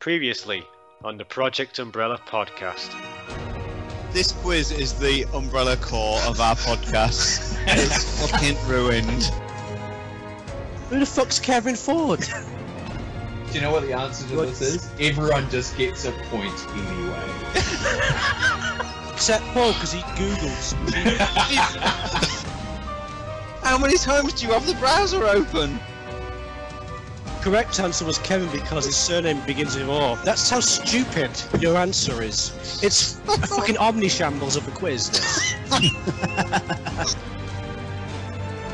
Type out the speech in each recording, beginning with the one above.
Previously on the Project Umbrella podcast. This quiz is the umbrella core of our podcast. It's fucking ruined. Who the fuck's Kevin Ford? Do you know what the answer to this is? Everyone just gets a point anyway. Except Paul, because he Googles. How many times do you have the browser open? Correct answer was Kevin because his surname begins with O. That's how stupid your answer is. It's fucking omnishambles of the quiz.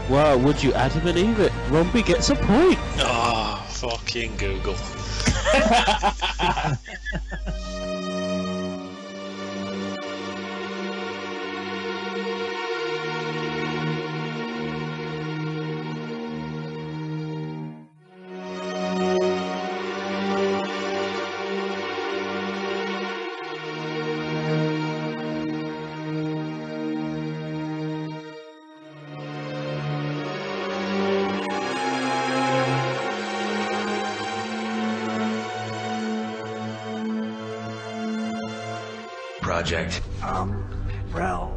Well, would you Adam and Eve it? Rombie gets a point. Oh, fucking Google. Project Umbrella.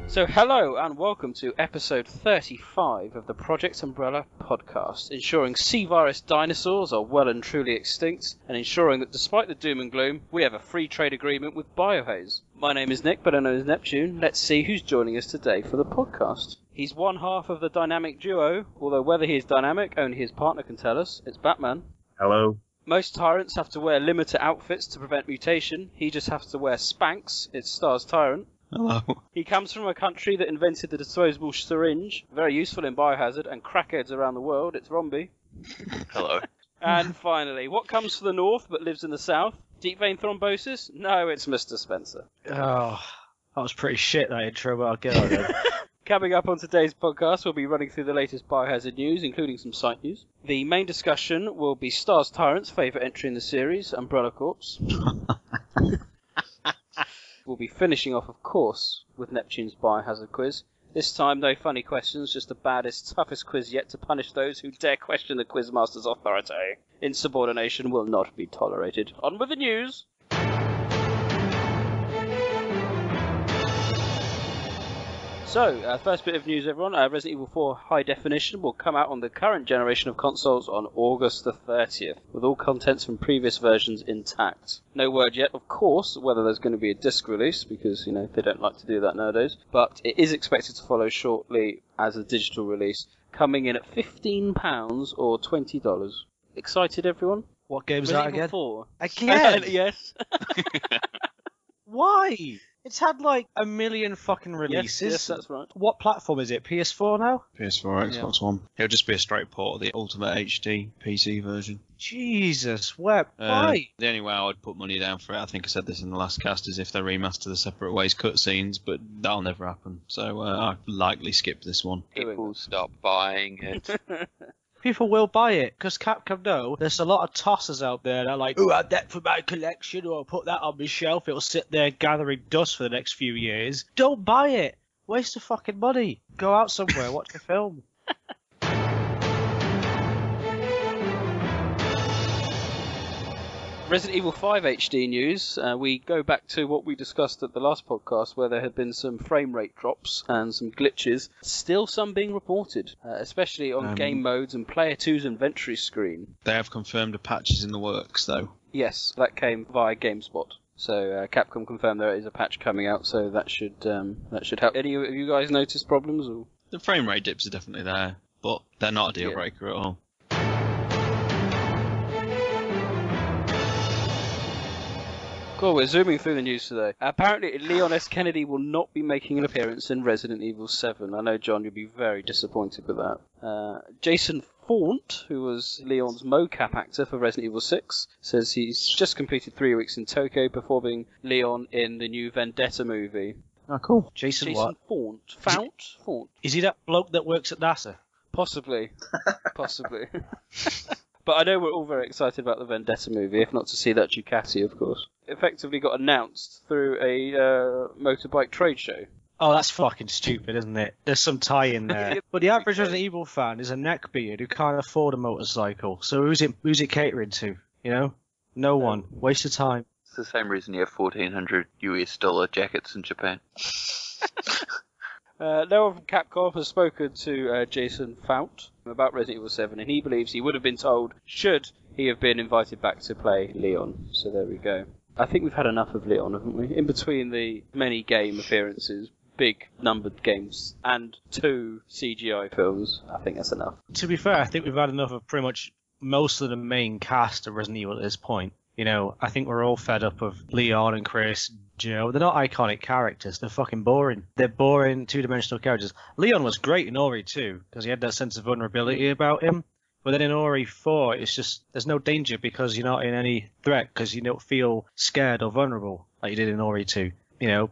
So hello and welcome to episode 35 of the Project Umbrella podcast, ensuring sea virus dinosaurs are well and truly extinct, and ensuring that despite the doom and gloom, we have a free trade agreement with Biohaze. My name is Nick, better known as Neptune. Let's see who's joining us today for the podcast. He's one half of the dynamic duo, although whether he is dynamic, only his partner can tell us. It's Batman. Hello. Most tyrants have to wear limited outfits to prevent mutation. He just has to wear Spanx. It's Star's Tyrant. Hello. He comes from a country that invented the disposable syringe, very useful in biohazard, and crackheads around the world. It's Rombie. Hello. And finally, what comes from the north but lives in the south? Deep vein thrombosis? No, it's Mr. Spencer. Oh, that was pretty shit, that intro, but I'll get on it. Coming up on today's podcast, we'll be running through the latest biohazard news, including some site news. The main discussion will be Star's Tyrant's favourite entry in the series, Umbrella Corps. We'll be finishing off, of course, with Neptune's biohazard quiz. This time, no funny questions, just the baddest, toughest quiz yet to punish those who dare question the quizmaster's authority. Insubordination will not be tolerated. On with the news! So, first bit of news, everyone. Resident Evil 4 High Definition will come out on the current generation of consoles on August the 30th, with all contents from previous versions intact. No word yet, of course, whether there's going to be a disc release, because, you know, they don't like to do that nowadays. But it is expected to follow shortly as a digital release, coming in at £15 or $20. Excited, everyone? What game's Resident that again? Evil 4. Again? Yes. Why? It's had like a million fucking releases. Yes, that's right. What platform is it? PS4 now? PS4, Xbox One. It'll just be a straight port of the Ultimate HD PC version. Jesus, why? The only way I would put money down for it, I think I said this in the last cast, is if they remaster the Separate Ways cutscenes, but that'll never happen. So I'd likely skip this one. People stop buying it. People will buy it, because Capcom know there's a lot of tossers out there that are like, oh, add that for my collection, or I'll put that on my shelf, it'll sit there gathering dust for the next few years. Don't buy it! Waste of fucking money. Go out somewhere, watch a film. Resident Evil 5 HD news. We go back to what we discussed at the last podcast, where there had been some frame rate drops and some glitches. Still some being reported, especially on game modes and Player 2's inventory screen. They have confirmed a patch is in the works, though. Yes, that came via GameSpot. So Capcom confirmed there is a patch coming out, so that should help. Any of you guys notice problems? Or? The frame rate dips are definitely there, but they're not a deal breaker at all. Cool, we're zooming through the news today. Apparently, Leon S. Kennedy will not be making an appearance in Resident Evil 7. I know, John, you'll be very disappointed with that. Jason Faunt, who was Leon's mocap actor for Resident Evil 6, says he's just completed 3 weeks in Tokyo performing Leon in the new Vendetta movie. Oh, cool. Jason what? Faunt. Is he that bloke that works at NASA? Possibly. Possibly. But I know we're all very excited about the Vendetta movie, if not to see that Ducati, of course. Effectively got announced through a motorbike trade show. Oh, that's fucking stupid, isn't it? There's some tie in there. But the average Resident Evil fan is a neckbeard who can't afford a motorcycle. So who's it catering to? You know? No one. Waste of time. It's the same reason you have $1,400 jackets in Japan. No one from Capcom has spoken to Jason Fount about Resident Evil 7, and he believes he would have been told should he have been invited back to play Leon. So there we go. I think we've had enough of Leon, haven't we? In between the many game appearances, big numbered games, and 2 CGI films, I think that's enough. To be fair, I think we've had enough of pretty much most of the main cast of Resident Evil at this point. You know, I think we're all fed up of Leon and Chris, Joe. They're not iconic characters. They're fucking boring. They're boring, two-dimensional characters. Leon was great in Ori 2, because he had that sense of vulnerability about him. But then in Ori 4, it's just, there's no danger because you're not in any threat, because you don't feel scared or vulnerable like you did in Ori 2. You know,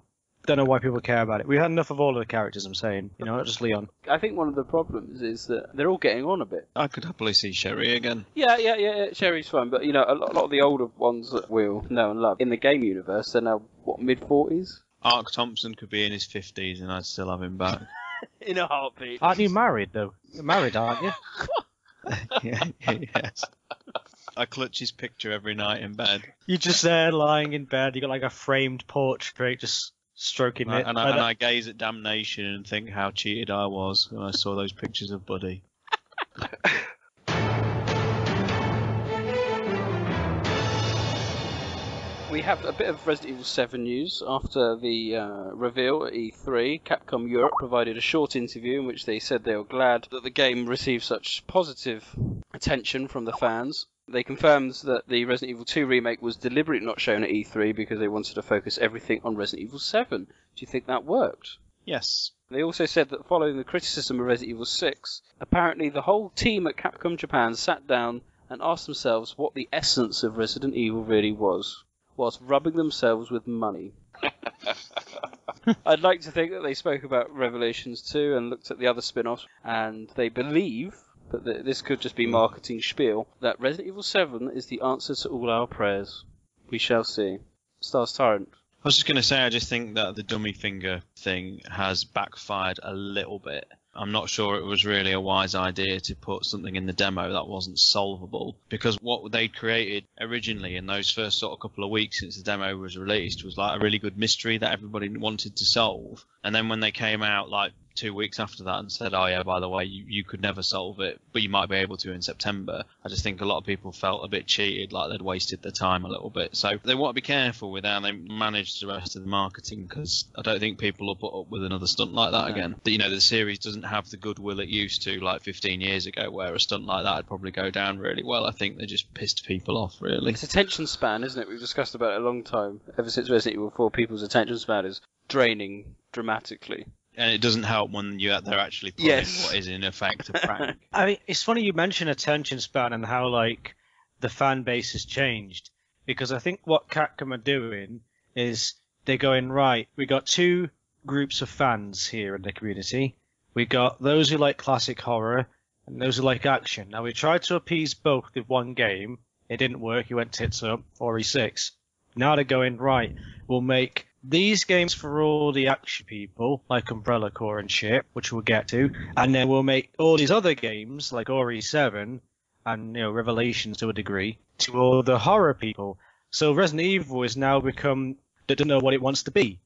don't know why people care about it. We had enough of all of the characters, I'm saying. You know, not just Leon. I think one of the problems is that they're all getting on a bit. I could happily see Sherry again. Yeah, Sherry's fun, but, you know, a lot of the older ones that we'll know and love, in the game universe, they're now, mid-40s? Ark Thompson could be in his 50s and I'd still have him back. In a heartbeat. Aren't you married, though? You're married, aren't you? Yes. I clutch his picture every night in bed. You're just there lying in bed, you got like a framed portrait just stroking it. And I gaze at Damnation and think how cheated I was when I saw those pictures of Buddy. We have a bit of Resident Evil 7 news. After the reveal at E3, Capcom Europe provided a short interview in which they said they were glad that the game received such positive attention from the fans. They confirmed that the Resident Evil 2 remake was deliberately not shown at E3 because they wanted to focus everything on Resident Evil 7. Do you think that worked? Yes. They also said that following the criticism of Resident Evil 6, apparently the whole team at Capcom Japan sat down and asked themselves what the essence of Resident Evil really was, whilst rubbing themselves with money. I'd like to think that they spoke about Revelations 2 and looked at the other spin-offs, and they believe, but this could just be marketing spiel, that Resident Evil 7 is the answer to all our prayers. We shall see. Stars Tyrant. I was just going to say, I just think that the dummy finger thing has backfired a little bit. I'm not sure it was really a wise idea to put something in the demo that wasn't solvable, because what they created originally in those first sort of couple of weeks since the demo was released was like a really good mystery that everybody wanted to solve. And then when they came out like 2 weeks after that and said, oh yeah, by the way, you could never solve it, but you might be able to in September, I just think a lot of people felt a bit cheated, like they'd wasted their time a little bit. So they want to be careful with how they manage the rest of the marketing, because I don't think people will put up with another stunt like that again. You know, the series doesn't have the goodwill it used to like 15 years ago, where a stunt like that would probably go down really well. I think they just pissed people off, really. It's attention span, isn't it? We've discussed about it a long time. Ever since Resident Evil 4, people's attention span is draining dramatically. And it doesn't help when they're actually putting what is in effect a prank. I mean, it's funny you mention attention span and how, like, the fan base has changed. Because I think what Capcom are doing is they're going, right, we got 2 groups of fans here in the community. We got those who like classic horror and those who like action. Now, we tried to appease both with one game. It didn't work. It went tits up. Ori 6. Now they're going, right, we'll make these games for all the action people, like Umbrella Corps and shit, which we'll get to, and then we'll make all these other games, like Ori 7, and, you know, Revelations to a degree, to all the horror people. So Resident Evil has now become, they don't know what it wants to be.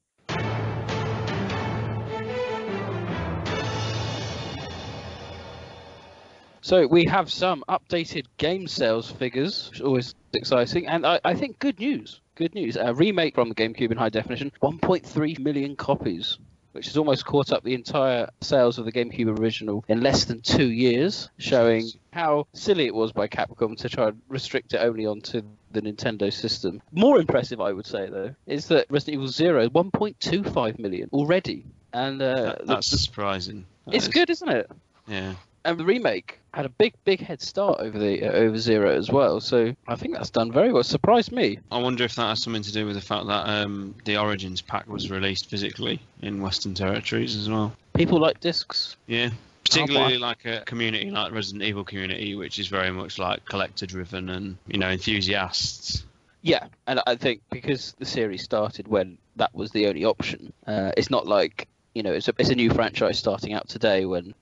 So we have some updated game sales figures, which is always exciting, and I think good news. Good news. A remake from the GameCube in high definition, 1.3 million copies, which has almost caught up the entire sales of the GameCube original in less than 2 years, showing how silly it was by Capcom to try and restrict it only onto the Nintendo system. More impressive, I would say, though, is that Resident Evil 0, 1.25 million already. And that's surprising. It's good, isn't it? Yeah. And the remake had a big head start over Zero as well, so I think that's done very well. It surprised me. I wonder if that has something to do with the fact that the Origins pack was released physically in Western territories as well. People like discs. Yeah. Particularly like a community like Resident Evil community, which is very much like collector driven and, you know, enthusiasts. Yeah, and I think because the series started when that was the only option, it's not like, it's a new franchise starting out today when,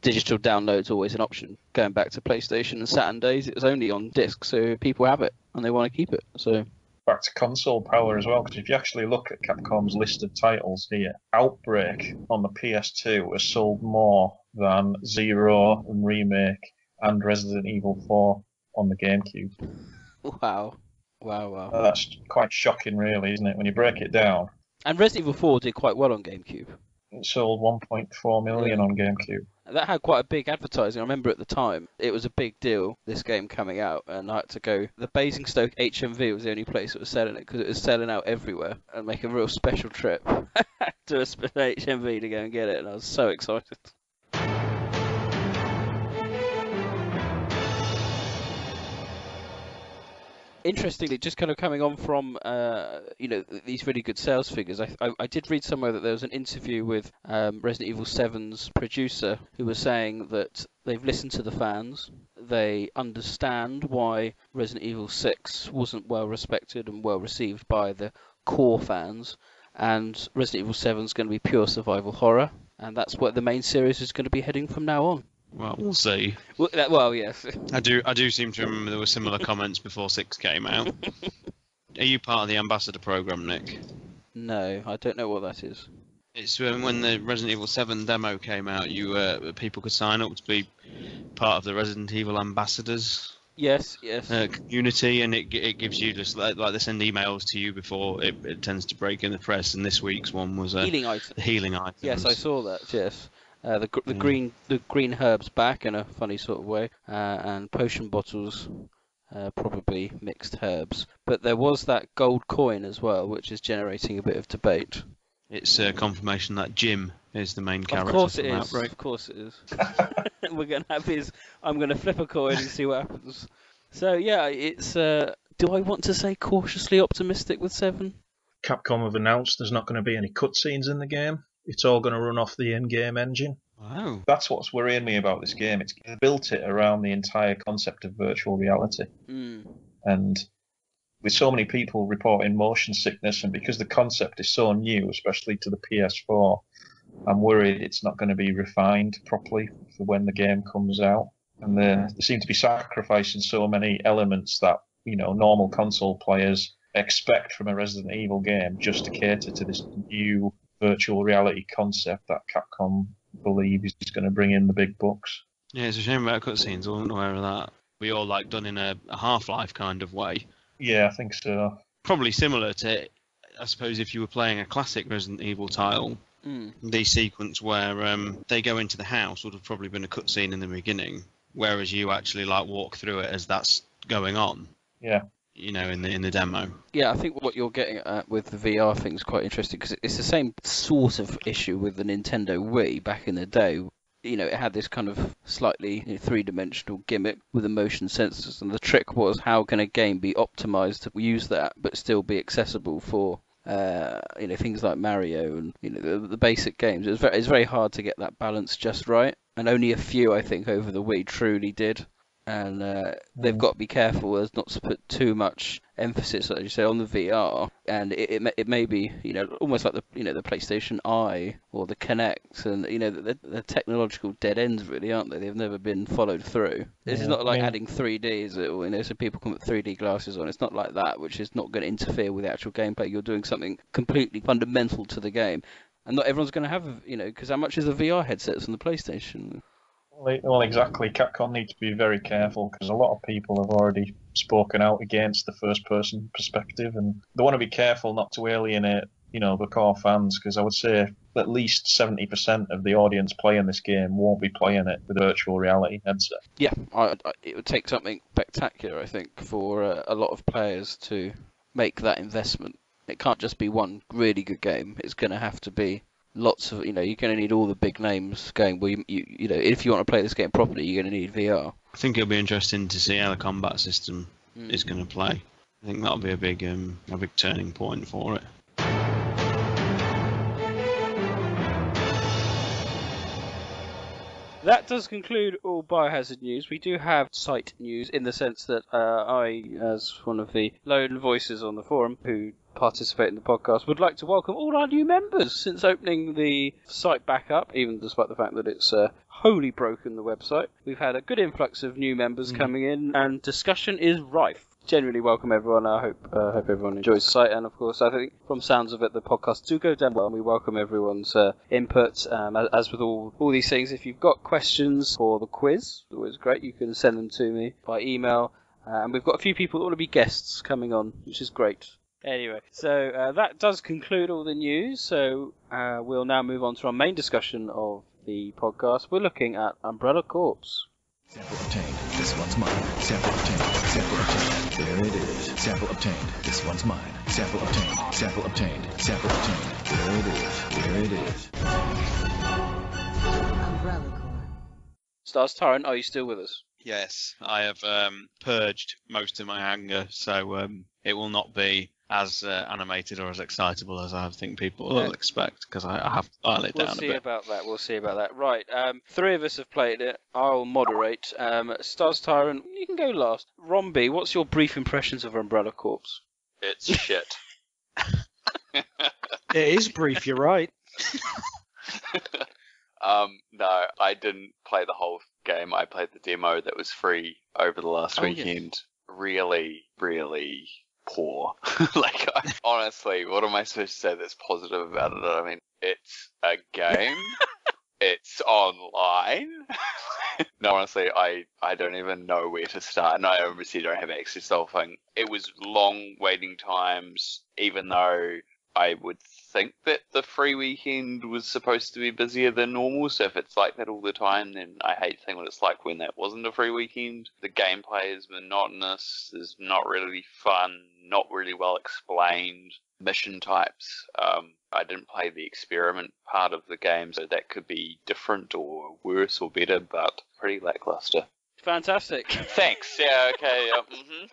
digital download's always an option. Going back to PlayStation and Saturn days, it was only on disc, so people have it and they want to keep it. So back to console power as well, because if you actually look at Capcom's list of titles here, Outbreak on the PS2 has sold more than Zero and Remake and Resident Evil 4 on the GameCube. Wow. That's quite shocking, really, isn't it, when you break it down? And Resident Evil 4 did quite well on GameCube. It sold 1.4 million on GameCube. That had quite a big advertising. I remember at the time, it was a big deal, this game coming out, and I had to go. The Basingstoke HMV was the only place that was selling it, because it was selling out everywhere, and make a real special trip to a HMV to go and get it, and I was so excited. Interestingly, just kind of coming on from these really good sales figures, I did read somewhere that there was an interview with Resident Evil 7's producer who was saying that they've listened to the fans, they understand why Resident Evil 6 wasn't well respected and well received by the core fans, and Resident Evil 7 is going to be pure survival horror, and that's what the main series is going to be heading from now on. Well, we'll see. Well, yes. I do seem to remember there were similar comments before 6 came out. Are you part of the ambassador program, Nick? No, I don't know what that is. It's when the Resident Evil 7 demo came out, people could sign up to be part of the Resident Evil ambassadors. Yes. Community, and it gives you just like they send emails to you before it tends to break in the press. And this week's one was healing items. Healing items. Yes, I saw that. Yes. The green herbs back in a funny sort of way, and potion bottles, probably mixed herbs. But there was that gold coin as well, which is generating a bit of debate. It's confirmation that Jim is the main character. Of course it is. Outbreak. Of course it is. We're gonna have I'm gonna flip a coin and see what happens. So yeah, it's. Do I want to say cautiously optimistic with 7? Capcom have announced there's not going to be any cutscenes in the game. It's all going to run off the in-game engine. Wow. That's what's worrying me about this game. It's built it around the entire concept of virtual reality. And with so many people reporting motion sickness, and because the concept is so new, especially to the PS4, I'm worried it's not going to be refined properly for when the game comes out. And they seem to be sacrificing so many elements that, normal console players expect from a Resident Evil game just to cater to this new virtual reality concept that Capcom believe is going to bring in the big bucks. Yeah, it's a shame about cutscenes. I wasn't aware of that. We all done in a Half-Life kind of way. Yeah, I think so. Probably similar to, I suppose, if you were playing a classic Resident Evil title, the sequence where they go into the house would have probably been a cutscene in the beginning, whereas you actually walk through it as that's going on. Yeah. In the demo. Yeah, I think what you're getting at with the VR thing is quite interesting, because it's the same sort of issue with the Nintendo Wii back in the day. It had this kind of slightly three-dimensional gimmick with the motion sensors, and the trick was how can a game be optimized to use that but still be accessible for things like Mario and the basic games. It's very hard to get that balance just right, and only a few, I think, over the Wii truly did. And they've got to be careful as not to put too much emphasis, as you say, on the VR. And it may be, almost like the PlayStation Eye or the Kinect, and the technological dead ends, really, aren't they? They've never been followed through. This is not like adding 3D, is it? So people can put 3D glasses on. It's not like that, which is not going to interfere with the actual gameplay. You're doing something completely fundamental to the game, and not everyone's going to have, because how much is the VR headsets on the PlayStation? Well, exactly. Capcom need to be very careful, because a lot of people have already spoken out against the first-person perspective, and they want to be careful not to alienate, the core fans, because I would say at least 70% of the audience playing this game won't be playing it with a virtual reality headset. Yeah, it would take something spectacular, I think, for a lot of players to make that investment. It can't just be one really good game. It's going to have to be lots of, you're going to need all the big names going. Well, if you want to play this game properly, you're going to need VR. I think it'll be interesting to see how the combat system is going to play. I think that'll be a big turning point for it. That does conclude all Biohazard news. We do have site news in the sense that I, as one of the lone voices on the forum who participate in the podcast, would like to welcome all our new members since opening the site back up, even despite the fact that it's wholly broken the website. We've had a good influx of new members coming in, and discussion is rife. Genuinely welcome everyone. I hope everyone enjoys the site, and of course I think from sounds of it the podcasts do go down well, and we welcome everyone's input. As with all these things, if you've got questions for the quiz, it's always great, you can send them to me by email, and we've got a few people that want to be guests coming on, which is great. Anyway, so that does conclude all the news, so we'll now move on to our main discussion of the podcast. We're looking at Umbrella Corps. Sample obtained. This one's mine. Sample obtained. Sample obtained. There it is. Sample obtained. This one's mine. Sample obtained. Sample obtained. Sample obtained. There it is. There it is. Umbrella Corps. Stars Tyrant, are you still with us? Yes, I have purged most of my anger, so it will not be as animated or as excitable as I think people will expect, because I have to dial it down a bit. We'll see about that. Right, three of us have played it. I'll moderate. Stars Tyrant, you can go last. Rombie, what's your brief impressions of Umbrella Corps? It's shit. It is brief, you're right. No, I didn't play the whole game. I played the demo that was free over the last weekend. Yes. Really, really poor. Honestly, what am I supposed to say that's positive about it? I mean, it's a game. It's online. No, honestly, I don't even know where to start. No, I obviously don't have access to the whole thing. It was long waiting times, even though I would think that the free weekend was supposed to be busier than normal, so if it's like that all the time, then I hate seeing what it's like when that wasn't a free weekend. The gameplay is monotonous, is not really fun, not really well explained. Mission types, I didn't play the experiment part of the game, so that could be different or worse or better, but pretty lackluster. Fantastic. Thanks. Yeah, okay.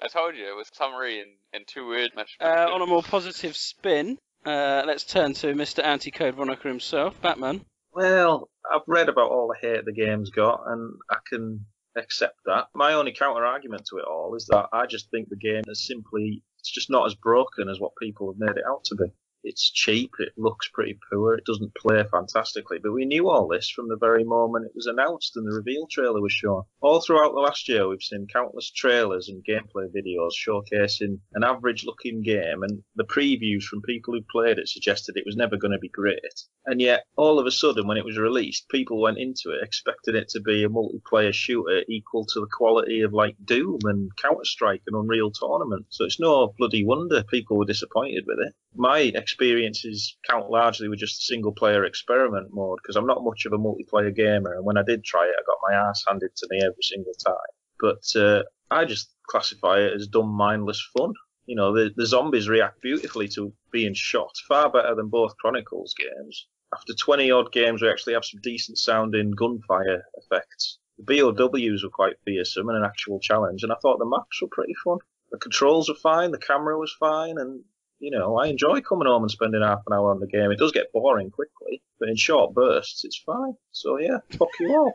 I told you, it was summary in 2 words. On a more positive spin, let's turn to Mr. Anti-Code Veronica himself, Batman. Well, I've read about all the hate the game's got, and I can accept that. My only counter-argument to it all is that I just think the game is simply, it's just not as broken as what people have made it out to be. It's cheap, it looks pretty poor, it doesn't play fantastically, but we knew all this from the very moment it was announced and the reveal trailer was shown. All throughout the last year we've seen countless trailers and gameplay videos showcasing an average looking game, and the previews from people who played it suggested it was never going to be great. And yet, all of a sudden when it was released, people went into it expecting it to be a multiplayer shooter equal to the quality of like Doom and Counter-Strike and Unreal Tournament. So it's no bloody wonder people were disappointed with it. My experiences count largely with just the single-player experiment mode, because I'm not much of a multiplayer gamer, and when I did try it, I got my ass handed to me every single time. But I just classify it as dumb, mindless fun. You know, the zombies react beautifully to being shot, far better than both Chronicles games. After 20-odd games, we actually have some decent-sounding gunfire effects. The BOWs were quite fearsome and an actual challenge, and I thought the maps were pretty fun. The controls were fine, the camera was fine, and you know, I enjoy coming home and spending half an hour on the game. It does get boring quickly, but in short bursts, it's fine. So yeah, fuck you all.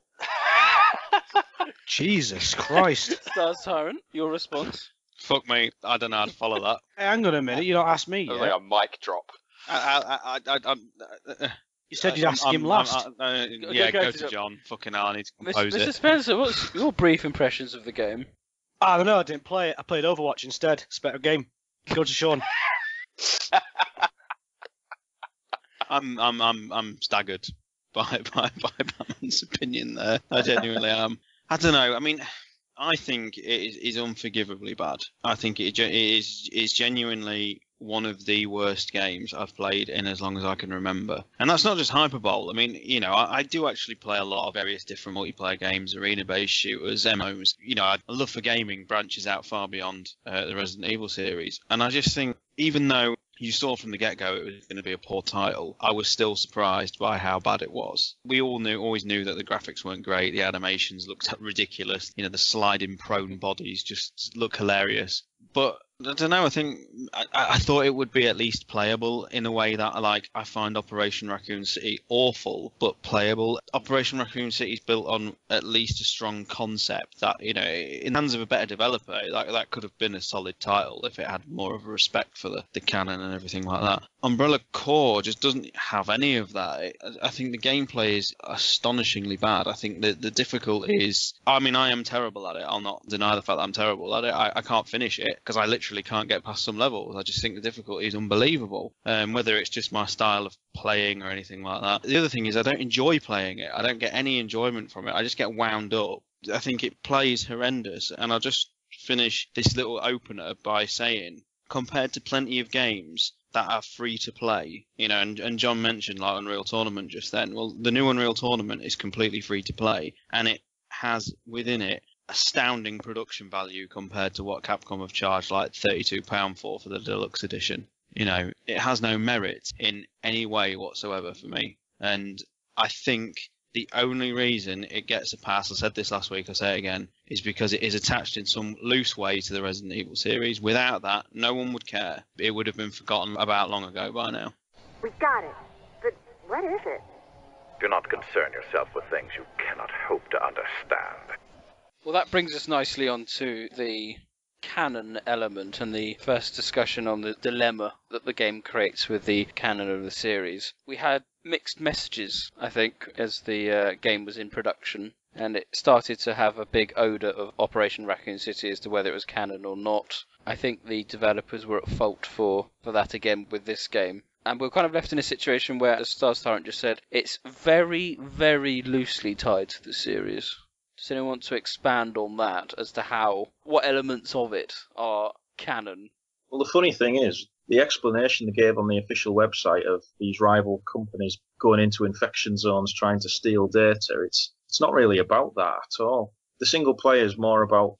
Jesus Christ. Stars Tyrant, your response? Fuck me, I don't know how to follow that. Hey, hang on a minute, you don't ask me It was yet. like a mic drop. You said you'd ask him last. Go to John. Fucking hell, I need to compose Mr. it. Spencer, what's your brief impressions of the game? I don't know, I didn't play it. I played Overwatch instead. It's a better game. Go to Sean. I'm staggered by Batman's opinion there. I genuinely am. I don't know. I mean, I think it is unforgivably bad. I think it is genuinely one of the worst games I've played in as long as I can remember. And that's not just hyperbole. I mean, you know, I do actually play a lot of various different multiplayer games, arena-based shooters, MMOs. You know, I love for gaming branches out far beyond the Resident Evil series. And I just think, even though you saw from the get-go it was going to be a poor title, I was still surprised by how bad it was. We always knew that the graphics weren't great, the animations looked ridiculous, you know, the sliding prone bodies just look hilarious. But I don't know. I think I thought it would be at least playable in a way that I find Operation Raccoon City awful but playable. Operation Raccoon City is built on at least a strong concept that, in the hands of a better developer, that could have been a solid title if it had more of a respect for the canon and everything like that. Umbrella Corps just doesn't have any of that. I think the gameplay is astonishingly bad. I think the difficulty is, I am terrible at it. I'll not deny the fact that I'm terrible at it. I can't finish it because I literally can't get past some levels. I just think the difficulty is unbelievable. Whether it's just my style of playing or anything like that. The other thing is I don't enjoy playing it. I don't get any enjoyment from it. I just get wound up. I think it plays horrendous, and I'll just finish this little opener by saying, compared to plenty of games that are free to play, and John mentioned Unreal Tournament just then. Well, the new Unreal Tournament is completely free to play, and it has within it astounding production value compared to what Capcom have charged £32 for the deluxe edition. It has no merit in any way whatsoever for me, and I think the only reason it gets a pass, I said this last week, I say it again, is because it is attached in some loose way to the Resident Evil series. Without that, no one would care. It would have been forgotten about long ago by now. We've got it. But what is it? Do not concern yourself with things you cannot hope to understand. Well, that brings us nicely onto the canon element and the first discussion on the dilemma that the game creates with the canon of the series. We had mixed messages, I think, as the game was in production, and it started to have a big odour of Operation Raccoon City as to whether it was canon or not. I think the developers were at fault for that again with this game. And we're kind of left in a situation where, as Stars Tyrant just said, it's very, very loosely tied to the series. Does anyone want to expand on that as to what elements of it are canon? Well, the funny thing is, the explanation they gave on the official website of these rival companies going into infection zones trying to steal data, it's not really about that at all. The single player is more about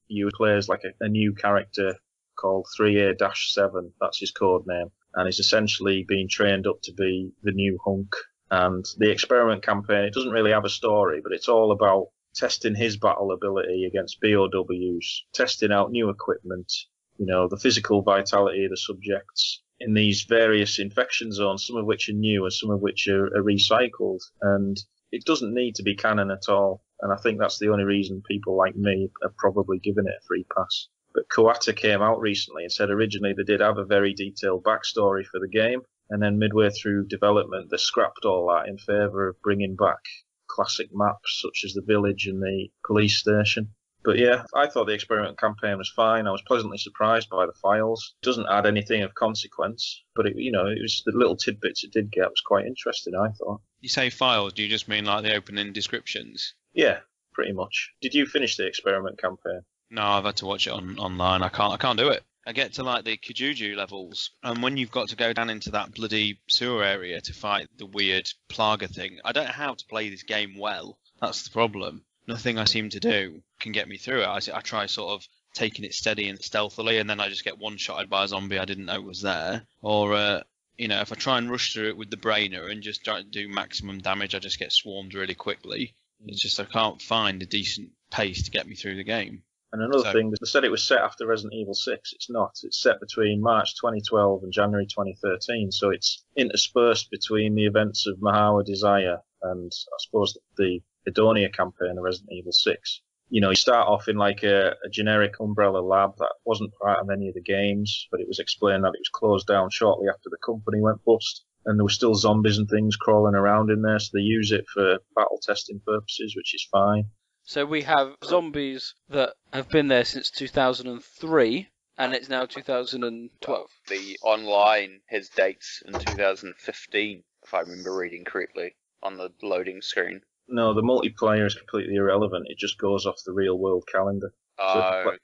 you play as like a new character called 3A-7, that's his code name, and he's essentially being trained up to be the new hunk. And the experiment campaign, it doesn't really have a story, but it's all about testing his battle ability against BOWs, testing out new equipment, the physical vitality of the subjects in these various infection zones, some of which are new and some of which are recycled. And it doesn't need to be canon at all. And I think that's the only reason people like me have probably given it a free pass. But Koata came out recently and said originally they did have a very detailed backstory for the game. And then midway through development, they scrapped all that in favour of bringing back classic maps such as the village and the police station. But yeah, I thought the experiment campaign was fine. I was pleasantly surprised by the files. It doesn't add anything of consequence, but it was the little tidbits it did get was quite interesting, I thought. You say files, do you just mean like the opening descriptions? Yeah, pretty much. Did you finish the experiment campaign? No, I've had to watch it online. I can't do it. I get to the Kijuju levels, and when you've got to go down into that bloody sewer area to fight the weird Plaga thing, I don't know how to play this game well. That's the problem. Nothing I seem to do can get me through it. I try sort of taking it steady and stealthily, and then I just get one-shotted by a zombie I didn't know was there. Or, if I try and rush through it with the brainer and just try to do maximum damage, I just get swarmed really quickly. It's just I can't find a decent pace to get me through the game. And another thing, they said it was set after Resident Evil 6. It's not. It's set between March 2012 and January 2013, so it's interspersed between the events of Mahawa Desire and, I suppose, the Hedonia campaign of Resident Evil 6. You start off in like a generic Umbrella lab that wasn't part of any of the games, but it was explained that it was closed down shortly after the company went bust. And there were still zombies and things crawling around in there, so they use it for battle testing purposes, which is fine. So we have zombies that have been there since 2003, and it's now 2012. The online has dates in 2015, if I remember reading correctly, on the loading screen. No, the multiplayer is completely irrelevant. It just goes off the real-world calendar. Oh, okay.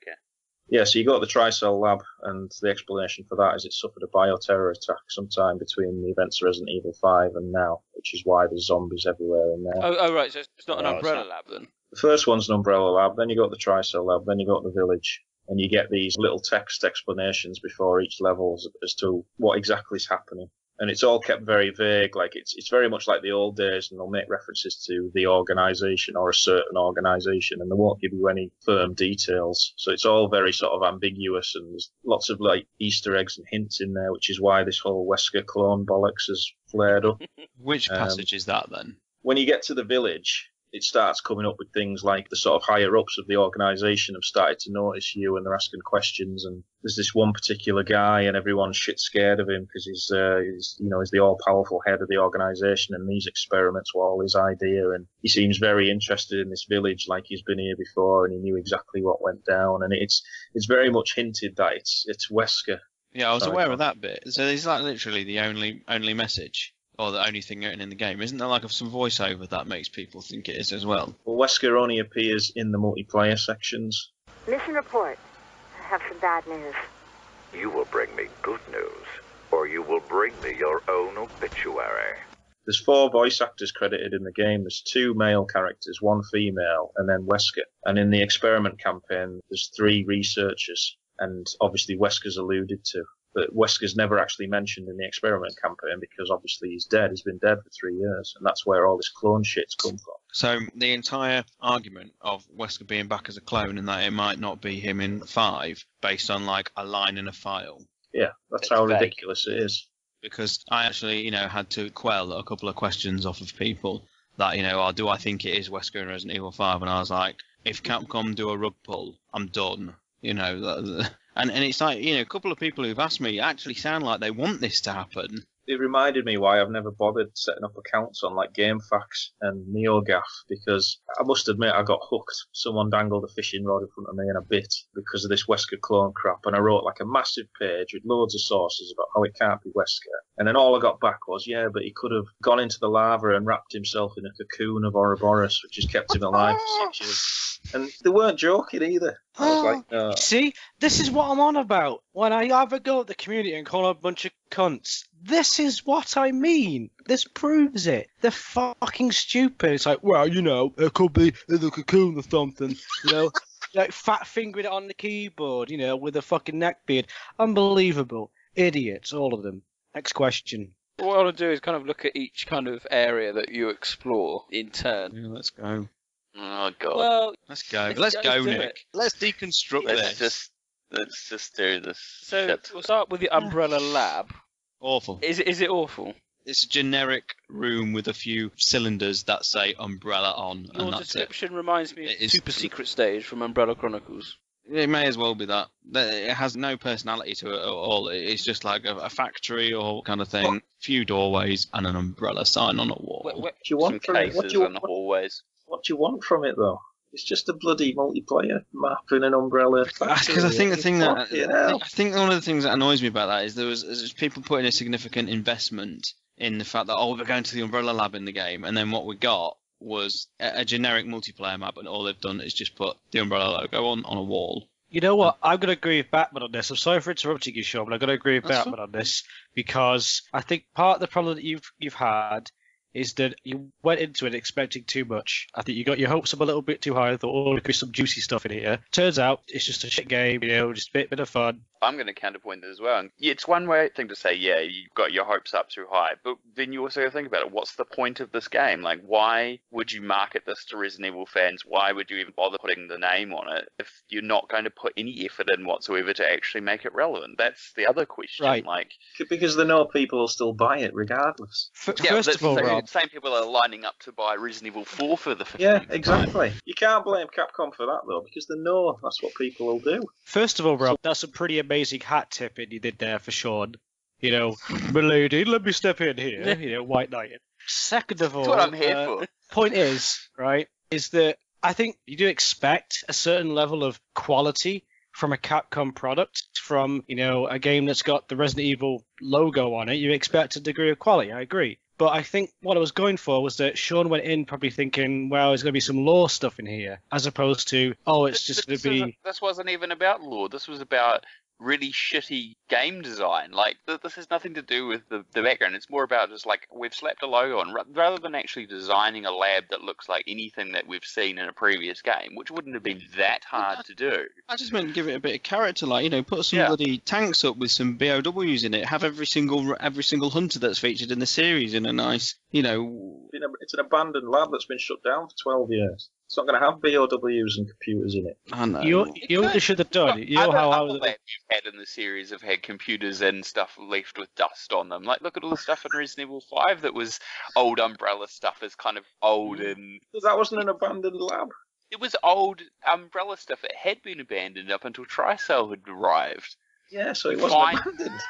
Yeah, so you go to the Tricell lab, and the explanation for that is it suffered a bioterror attack sometime between the events of Resident Evil 5 and now, which is why there's zombies everywhere in there. Oh, right, so it's not an Umbrella lab then? The first one's an Umbrella lab, then you go to the Tricell lab, then you go to the village, and you get these little text explanations before each level as to what exactly is happening. And it's all kept very vague. Like it's very much like the old days, and they'll make references to the organisation or a certain organisation, and they won't give you any firm details. So it's all very sort of ambiguous, and there's lots of like Easter eggs and hints in there, which is why this whole Wesker clone bollocks has flared up. Which passage is that then? When you get to the village, it starts coming up with things like the sort of higher ups of the organisation have started to notice you, and they're asking questions. And there's this one particular guy, and everyone's shit scared of him because he's the all powerful head of the organisation, and these experiments were all his idea. And he seems very interested in this village, like he's been here before, and he knew exactly what went down. And it's very much hinted that it's Wesker. Yeah, I was aware of that bit. So is that literally the only message? Or the only thing written in the game? Isn't there like some voiceover that makes people think it is as well? Well, Wesker only appears in the multiplayer sections. Mission report. I have some bad news. You will bring me good news, or you will bring me your own obituary. There's 4 voice actors credited in the game. There's 2 male characters, 1 female, and then Wesker. And in the experiment campaign, there's 3 researchers, and obviously Wesker's alluded to. But Wesker's never actually mentioned in the experiment campaign because obviously he's dead. He's been dead for 3 years, and that's where all this clone shit's come from. So the entire argument of Wesker being back as a clone and that it might not be him in 5, based on like a line in a file. Yeah, that's how ridiculous it is. Because I actually, had to quell a couple of questions off of people that, do I think it is Wesker in Resident Evil 5? And I was like, if Capcom do a rug pull, I'm done. And it's like, a couple of people who've asked me actually sound like they want this to happen. It reminded me why I've never bothered setting up accounts on like GameFAQs and NeoGAF, because I must admit I got hooked. Someone dangled a fishing rod in front of me and a bit because of this Wesker clone crap, and I wrote like a massive page with loads of sources about how it can't be Wesker. And then all I got back was, yeah, but he could have gone into the lava and wrapped himself in a cocoon of Ouroboros, which has kept him alive for 6 years. And they weren't joking either. I was like, no. See, this is what I'm on about. When I either go at the community and call them a bunch of cunts, this is what I mean. This proves it. They're fucking stupid. It's like, well, it could be in the cocoon or something, like fat fingering it on the keyboard, with a fucking neckbeard. Unbelievable. Idiots, all of them. Next question. What I want to do is kind of look at each kind of area that you explore in turn. Yeah, let's go. Oh god. Well, let's go. Let's go, Nick. Let's deconstruct this. Let's just do this. So shit. we'll start with the Umbrella Lab. Awful. Is it awful? It's a generic room with a few cylinders that say Umbrella on, Your and that's description reminds me of Super Secret Stage from Umbrella Chronicles. It may as well be that. It has no personality to it at all. It's just like a factory or kind of thing. Few doorways and an umbrella sign on a wall. What do you want from it? What do you want from it, though? It's just a bloody multiplayer map in an umbrella factory. Because I think I think one of the things that annoys me about that is there's people putting a significant investment in the fact that, we're going to the Umbrella Lab in the game, and then what we got was a generic multiplayer map, and all they've done is just put the Umbrella logo on a wall. You know what? I'm going to agree with Batman on this. I'm sorry for interrupting you, Sean, but I'm going to agree with Batman on this, because I think part of the problem that you've had is that you went into it expecting too much. I think you got your hopes up a little bit too high. I thought, there could be some juicy stuff in here. Turns out it's just a shit game, just a bit of fun. I'm going to counterpoint it as well. And it's one thing to say, yeah, you've got your hopes up too high, but then you also think about it. What's the point of this game? Like, why would you market this to Resident Evil fans? Why would you even bother putting the name on it if you're not going to put any effort in whatsoever to actually make it relevant? That's the other question. Right. Because they know people will still buy it regardless. First of all, Rob, the same people are lining up to buy Resident Evil 4 for the 15th Yeah, exactly. You can't blame Capcom for that, though, because they know that's what people will do. First of all, Rob, that's a pretty amazing hat tipping you did there for Sean. Milady, let me step in here. White Knight. Second of all, that's what I'm here for. Point is, right, is that I think you do expect a certain level of quality from a Capcom product, from, a game that's got the Resident Evil logo on it. You expect a degree of quality, I agree. But I think what I was going for was that Sean went in probably thinking, well, there's going to be some lore stuff in here, as opposed to, it's just going to be... This wasn't even about lore. This was about really shitty game design. Like, this has nothing to do with the background. It's more about just like, we've slapped a logo on, rather than actually designing a lab that looks like anything that we've seen in a previous game, which wouldn't have been that hard to do. I just meant give it a bit of character, like, put some bloody tanks up with some BOWs in it, have every single hunter that's featured in the series in a nice, It's an abandoned lab that's been shut down for 12 years. It's not going to have BOWs and computers in it. I know. You what they should have done? You know how other labs you've had in the series have had computers and stuff left with dust on them. Like, look at all the stuff in Resident Evil 5 that was old Umbrella stuff, is kind of old and... That wasn't an abandoned lab. It was old Umbrella stuff. It had been abandoned up until Tricell had arrived. Yeah, so it wasn't abandoned.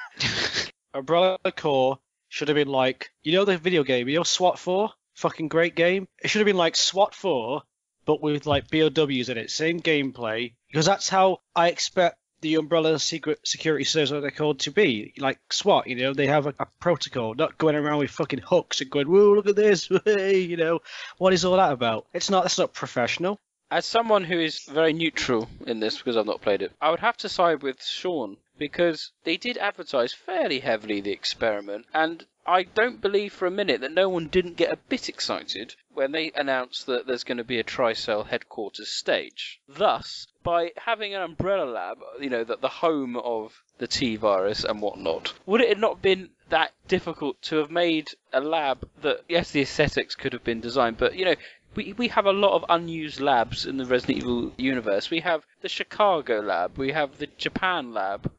Umbrella Corps should have been like, the video game, SWAT 4? Fucking great game. It should have been like SWAT 4, but with like BOWs in it, same gameplay, because that's how I expect the Umbrella security service, what they're called, to be. Like SWAT, they have a protocol, not going around with fucking hooks and going, whoa, look at this, hey, what is all that about? That's not professional. As someone who is very neutral in this, because I've not played it, I would have to side with Sean, because they did advertise fairly heavily the experiment, and I don't believe for a minute that no one didn't get a bit excited when they announced that there's going to be a Tricell headquarters stage. Thus, by having an Umbrella lab, the home of the T-virus and whatnot, would it have not been that difficult to have made a lab that, yes, the aesthetics could have been designed, but, we have a lot of unused labs in the Resident Evil universe. We have the Chicago lab, we have the Japan lab,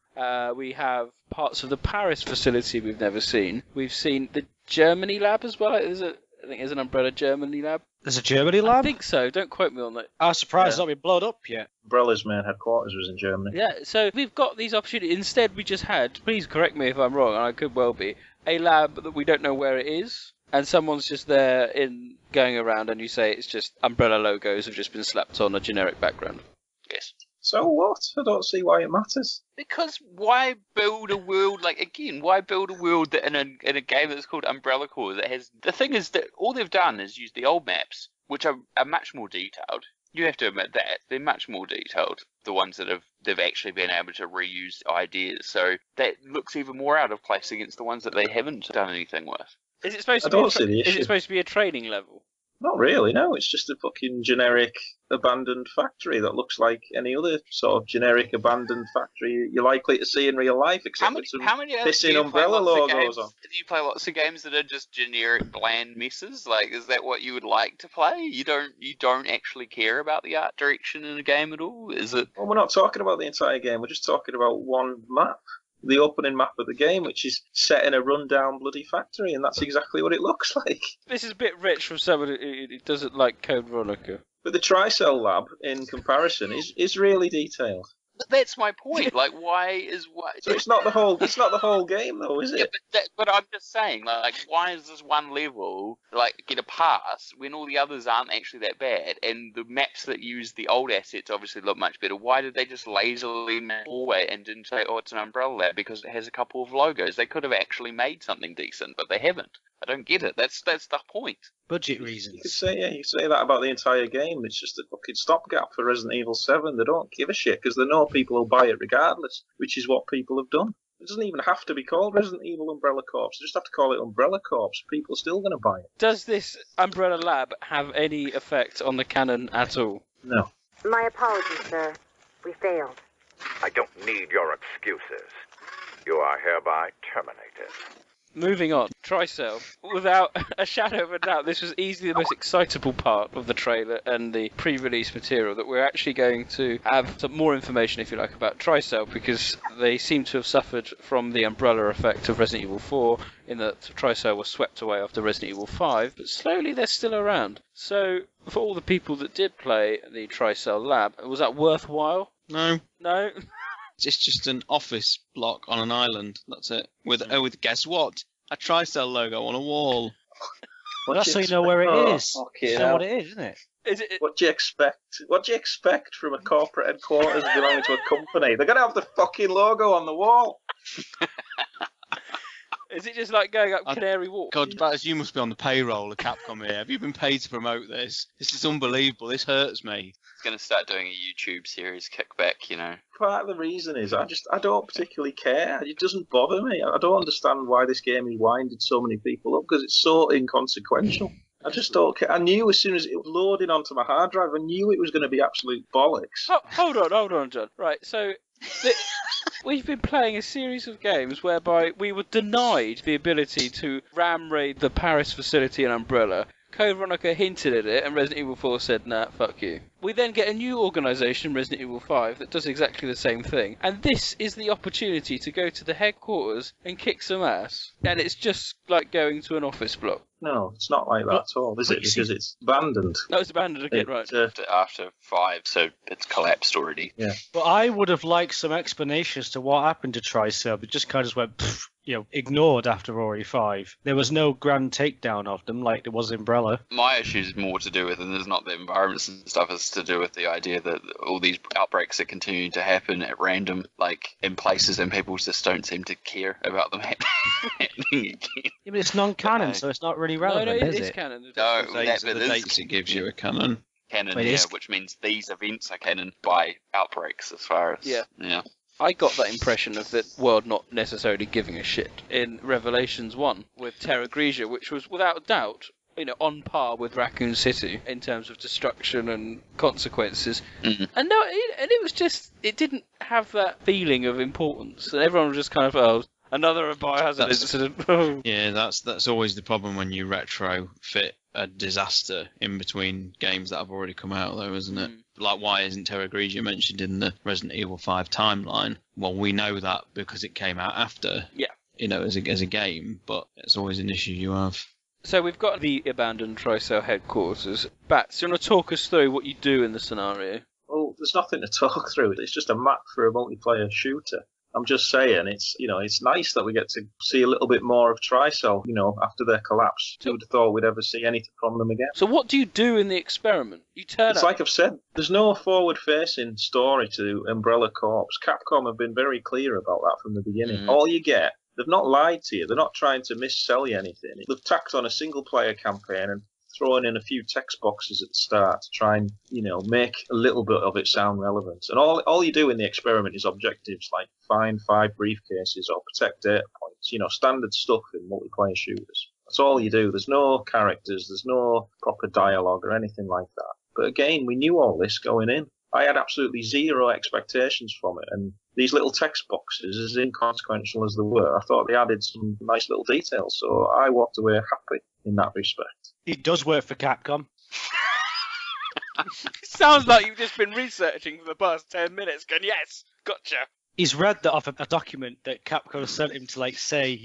we have parts of the Paris facility we've never seen. We've seen the Germany lab as well. I think there's an Umbrella Germany lab. There's a Germany lab? I think so. Don't quote me on that. I was surprised it's not been blown up yet. Umbrella's main headquarters was in Germany. Yeah, so we've got these opportunities. Instead, we just had, please correct me if I'm wrong, and I could well be, a lab that we don't know where it is, and someone's just there going around, and you say it's just Umbrella logos have just been slapped on a generic background. Yes. So what? I don't see why it matters. Because why build a world, why build a world that in a game that's called Umbrella Corps that has... The thing is that all they've done is use the old maps, which are much more detailed. You have to admit that. They're much more detailed, the ones that they've actually been able to reuse ideas. So that looks even more out of place against the ones that they haven't done anything with. Is it supposed to be a training level? Not really, no. It's just a fucking generic abandoned factory that looks like any other sort of generic abandoned factory you're likely to see in real life, except with some pissing Umbrella logos on. Do you play lots of games that are just generic, bland messes? Like, is that what you would like to play? You don't actually care about the art direction in a game at all? Is it? Well, we're not talking about the entire game. We're just talking about one map. The opening map of the game, which is set in a rundown bloody factory, and that's exactly what it looks like. This is a bit rich from someone who doesn't like Code Veronica. But the Tricell lab, in comparison, is really detailed. But that's my point. Like, why? So it's not the whole game, though, is it? Yeah, but I'm just saying, why is this one level get a pass when all the others aren't actually that bad? And the maps that use the old assets obviously look much better. Why did they just lazily map away and didn't say, oh, it's an Umbrella lab because it has a couple of logos? They could have actually made something decent, but they haven't. I don't get it. That's the point. Budget reasons. You could say that about the entire game. It's just a fucking stopgap for Resident Evil 7. They don't give a shit because they know people will buy it regardless, which is what people have done. It doesn't even have to be called Resident Evil Umbrella Corps. They just have to call it Umbrella Corps. People are still going to buy it. Does this Umbrella Lab have any effect on the canon at all? No. My apologies, sir. We failed. I don't need your excuses. You are hereby terminated. Moving on, Tricell. Without a shadow of a doubt, this was easily the most excitable part of the trailer and the pre-release material, that we're actually going to have some more information, if you like, about Tricell, because they seem to have suffered from the umbrella effect of Resident Evil 4, in that Tricell was swept away after Resident Evil 5, but slowly they're still around. So, for all the people that did play the Tricell lab, was that worthwhile? No. No? It's just an office block on an island. That's it. With guess what? A Tricell logo on a wall. Well, that's so you know where it is. You know what it is, isn't it? What do you expect? What do you expect from a corporate headquarters belonging to a company? They're gonna have the fucking logo on the wall. Is it just like going up Canary Wharf? God, Baz, you must be on the payroll of Capcom here. Have you been paid to promote this? This is unbelievable. This hurts me. going to start doing a YouTube series, Kickback, you know. Part of the reason is I don't particularly care. It doesn't bother me. I don't understand why this game has winded so many people up, because it's so inconsequential. I just don't care. I knew as soon as it was loading onto my hard drive, I knew it was going to be absolute bollocks. Hold on, John. Right, so we've been playing a series of games whereby we were denied the ability to ram raid the Paris facility in Umbrella. Code Veronica hinted at it, and Resident Evil 4 said, nah, fuck you. We then get a new organisation, Resident Evil 5, that does exactly the same thing. And this is the opportunity to go to the headquarters and kick some ass. And it's just like going to an office block. No, it's not like that at all, is it? Because it's abandoned. No, it's abandoned again, right. After 5, so it's collapsed already. Yeah. But I would have liked some explanations to what happened to Tricell. It just kind of just went, ignored after RE5. There was no grand takedown of them like there was Umbrella. My issue is more to do with, and there's not the environments and stuff, it's to do with the idea that all these outbreaks are continuing to happen at random, like in places, and people just don't seem to care about them happening again. Yeah, but it's non-canon, so it's not really relevant, no, is it's it? canon. No, The dates it gives you a canon. Canon, Wait, which means these events are canon by outbreaks, as far as... Yeah. I got that impression of the world not necessarily giving a shit in Revelations 1 with Terra Grigia, which was without doubt, on par with Raccoon City in terms of destruction and consequences. Mm-hmm. And it was just, it didn't have that feeling of importance. And everyone was just kind of, another biohazard incident. Yeah, that's always the problem when you retrofit a disaster in between games that have already come out, though, isn't it? Like, why isn't Terra Grigia mentioned in the Resident Evil 5 timeline? Well, we know that because it came out after, as a game, but it's always an issue you have. So we've got the abandoned Tricell headquarters. Bats, do you want to talk us through what you do in the scenario? Well, there's nothing to talk through. It's just a map for a multiplayer shooter. I'm just saying, it's nice that we get to see a little bit more of Tricell, after their collapse. Who would have thought we'd ever see anything from them again? So what do you do in the experiment? You turn It's up. like I've said, there's no forward-facing story to Umbrella Corps. Capcom have been very clear about that from the beginning. All you get, they've not lied to you. They're not trying to missell you anything. They've tacked on a single-player campaign and thrown in a few text boxes at the start to try and, make a little bit of it sound relevant. And all you do in the experiment is objectives like find 5 briefcases or protect data points, standard stuff in multiplayer shooters. That's all you do. There's no characters, there's no proper dialogue or anything like that. But again, we knew all this going in. I had absolutely zero expectations from it, and these little text boxes, as inconsequential as they were, I thought they added some nice little details, so I walked away happy in that respect. It does work for Capcom. Sounds like you've just been researching for the past 10 minutes. Going, yes, gotcha. He's read that off a document that Capcom sent him to, say,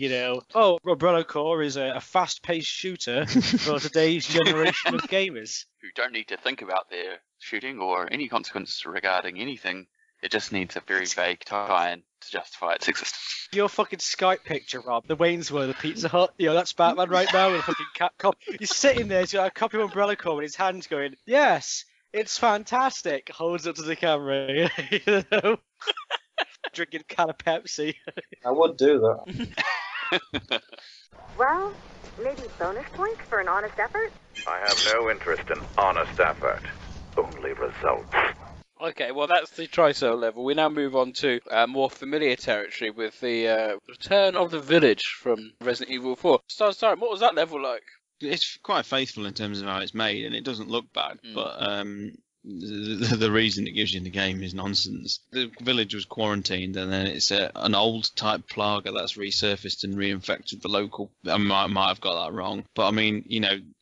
Umbrella Corps is a fast-paced shooter for today's generation of gamers. Who don't need to think about their shooting or any consequences regarding anything. It just needs a very vague tie-in to justify its existence. Your fucking Skype picture, Rob, the Waynesworth, the Pizza Hut, that's Batman right now with a fucking Capcom. He's sitting there, he's got a copy of Umbrella Corps in his hands going, yes, it's fantastic, holds up to the camera, drinking a can of Pepsi. I would do that. Well, maybe bonus points for an honest effort? I have no interest in honest effort, only results. Okay, well that's the Tricell level. We now move on to more familiar territory with the return of the village from Resident Evil 4. Stars, what was that level like? It's quite faithful in terms of how it's made, and it doesn't look bad, but the reason it gives you in the game is nonsense. The village was quarantined, and then it's an old type plaga that's resurfaced and reinfected the local. I might have got that wrong, but I mean,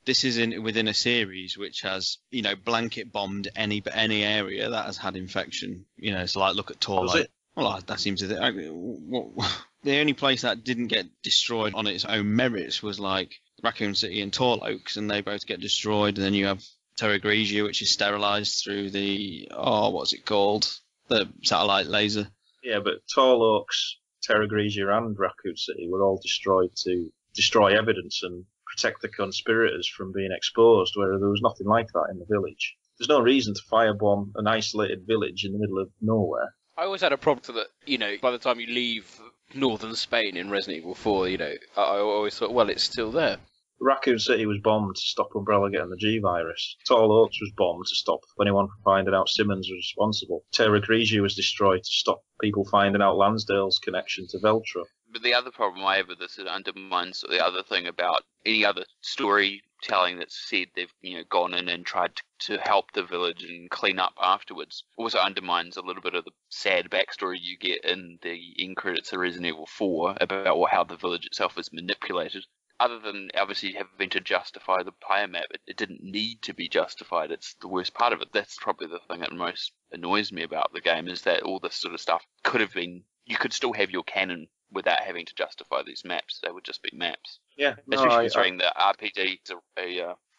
this is within a series which has, blanket bombed any area that has had infection. So like look at Torlo. Well, that seems to the only place that didn't get destroyed on its own merits was like Raccoon City and Torloaks, and they both get destroyed. And then you have Terra Grigia, which is sterilised through the what's it called? The satellite laser. Yeah, but Torloaks, Terra Grigia, and Raccoon City were all destroyed to destroy evidence and protect the conspirators from being exposed, where there was nothing like that in the village. There's no reason to firebomb an isolated village in the middle of nowhere. I always had a problem with that, by the time you leave northern Spain in Resident Evil 4, I always thought, well, it's still there. Raccoon City was bombed to stop Umbrella getting the G-Virus. Tall Oaks was bombed to stop anyone from finding out Simmons was responsible. Terra Grigia was destroyed to stop people finding out Lansdale's connection to Veltro. But the other problem I have with this, it undermines the other thing about any other storytelling that's said they've gone in and tried to help the village and clean up afterwards. Also undermines a little bit of the sad backstory you get in the end credits of Resident Evil 4 about how the village itself is manipulated. Other than obviously having to justify the player map, it didn't need to be justified. It's the worst part of it. That's probably the thing that most annoys me about the game, is that all this sort of stuff could have been... You could still have your canon without having to justify these maps. They would just be maps. Yeah. Especially considering that RPG is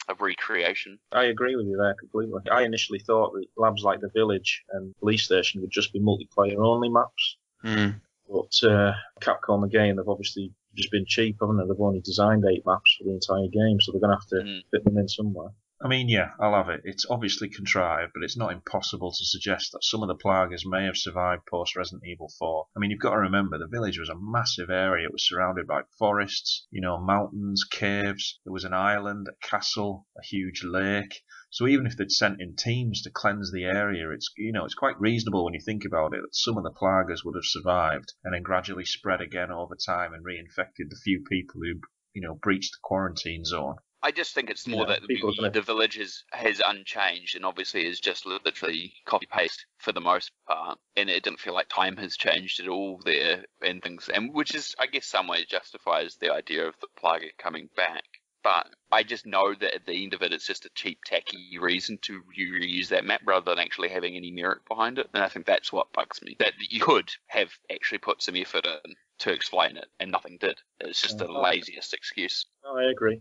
a recreation. I agree with you there completely. I initially thought that labs like the village and police station would just be multiplayer-only maps. But Capcom, again, they've obviously just been cheap, haven't they? They've only designed 8 maps for the entire game, so they're going to have to fit them in somewhere. I mean, yeah, I'll have it. It's obviously contrived, but it's not impossible to suggest that some of the Plagas may have survived post-Resident Evil 4. I mean, you've got to remember, the village was a massive area. It was surrounded by forests, mountains, caves. There was an island, a castle, a huge lake. So even if they'd sent in teams to cleanse the area, it's quite reasonable when you think about it that some of the Plagas would have survived and then gradually spread again over time and reinfected the few people who, breached the quarantine zone. I just think it's more that the village has unchanged and obviously is just literally copy-paste for the most part. And it didn't feel like time has changed at all there and things, and which is, I guess, some ways justifies the idea of the Plaga coming back. But I just know that at the end of it, it's just a cheap, tacky reason to reuse that map rather than actually having any merit behind it. And I think that's what bugs me. That you could have actually put some effort in to explain it, and nothing did. It's just the laziest excuse. Oh, I agree.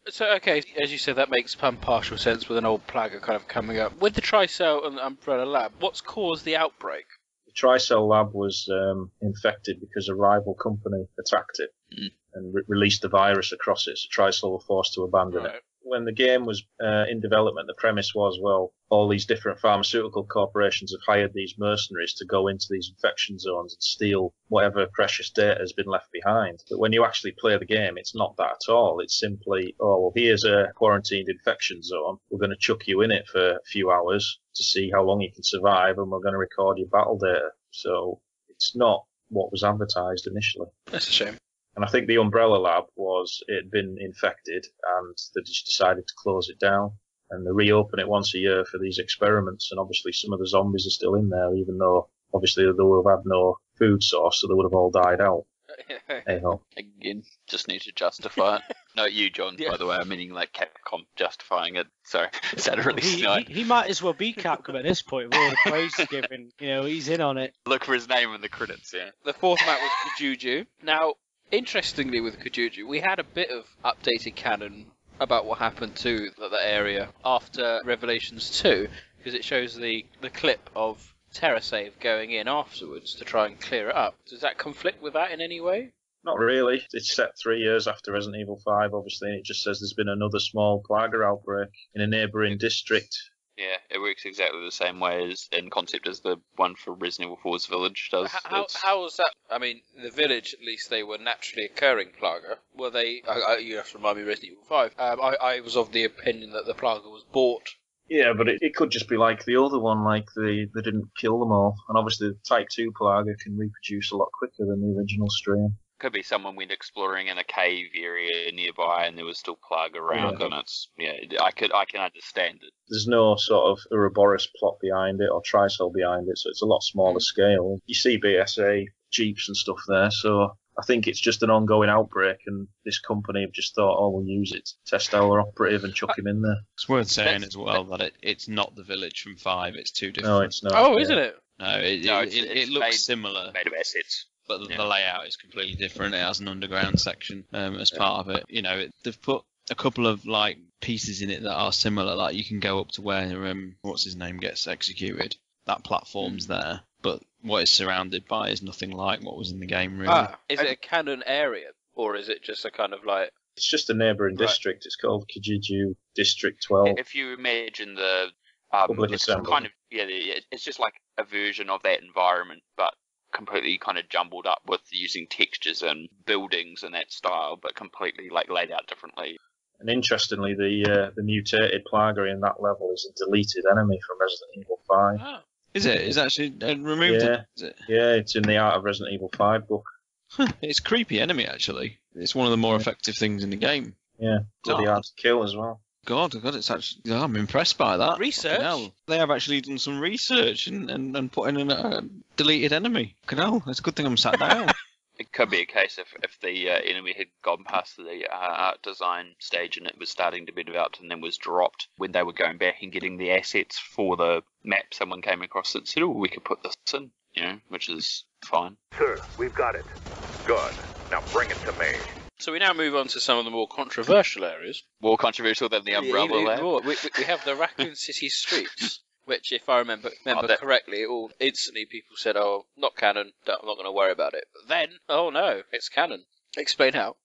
So, okay, as you said, that makes partial sense with an old Plaga kind of coming up. With the Tricell and Umbrella Lab, what's caused the outbreak? The Tricell Lab was infected because a rival company attacked it and released the virus across it, so Tricell were forced to abandon it. When the game was in development, the premise was, well, all these different pharmaceutical corporations have hired these mercenaries to go into these infection zones and steal whatever precious data has been left behind. But when you actually play the game, it's not that at all. It's simply, oh, well, here's a quarantined infection zone. We're going to chuck you in it for a few hours to see how long you can survive, and we're going to record your battle data. So it's not what was advertised initially. That's a shame. And I think the Umbrella Lab it had been infected, and they just decided to close it down. And they reopen it once a year for these experiments, and obviously some of the zombies are still in there, even though obviously they would have had no food source, so they would have all died out. Hey-ho. Again, just need to justify it. No, you, John, by the way. I'm meaning like Capcom justifying it. Sorry, is that really snide? He might as well be Capcom at this point with all the praise he's given. He's in on it. Look for his name in the credits, yeah. The fourth map was Kujuju. Now, interestingly with Kujuju, we had a bit of updated canon about what happened to the area after Revelations 2, because it shows the clip of TerraSave going in afterwards to try and clear it up. Does that conflict with that in any way? Not really. It's set 3 years after Resident Evil 5, obviously, and it just says there's been another small Plaga outbreak in a neighbouring district. Yeah, it works exactly the same way as in concept as the one for Resident Evil 4's Village does. How was that? I mean, the Village, at least, they were naturally occurring Plaga. Were they... you have to remind me, Resident Evil 5. I was of the opinion that the Plaga was bought. Yeah, but it could just be like the other one, like they didn't kill them all. And obviously the Type 2 Plaga can reproduce a lot quicker than the original strain. Could be someone went exploring in a cave area nearby and there was still Plaga around, and it's... Yeah, I can understand it. There's no sort of Ouroboros plot behind it or Tricell behind it, so it's a lot smaller scale. You see BSA, Jeeps and stuff there, so... I think it's just an ongoing outbreak, and this company have just thought, oh, we'll use it to test our operative and chuck him in there. It's worth saying as well that it's not the Village from 5, it's 2 different. No, it's not. Oh, isn't it? No, it looks similar. Made of assets. But the layout is completely different. It has an underground section as part of it. They've put a couple of pieces in it that are similar. Like you can go up to where what's his name gets executed. That platform's there, but what it's surrounded by is nothing like what was in the game, really. Is it a canon area, or is it just a kind of like... It's just a neighbouring district. It's called Kijiju District 12. If you imagine the... Public it's assembly. kind of... Yeah, it's just like a version of that environment, but completely kind of jumbled up with using textures and buildings and that style, but completely laid out differently. And interestingly, the mutated Plaga in that level is a deleted enemy from Resident Evil 5. Oh. Is it? Is actually removed? Yeah. Is it? Yeah, it's in the Art of Resident Evil 5 book. It's a creepy enemy, actually. It's one of the more effective things in the game. Yeah, really hard to kill as well. God, it's actually. I'm impressed by that. Research? Hell, they have actually done some research and put in a deleted enemy. Hell, it's a good thing I'm sat down. It could be a case if the enemy had gone past the art design stage and it was starting to be developed and then was dropped when they were going back and getting the assets for the map. Someone came across it and said, "Oh, we could put this in," which is fine. Sir, we've got it. Good. Now bring it to me. So we now move on to some of the more controversial areas. More controversial than the Umbrella Lab. We have the Raccoon City streets, which, if I remember correctly, instantly people said, "Oh, not canon. I'm not going to worry about it." But then, oh no, it's canon. Explain how.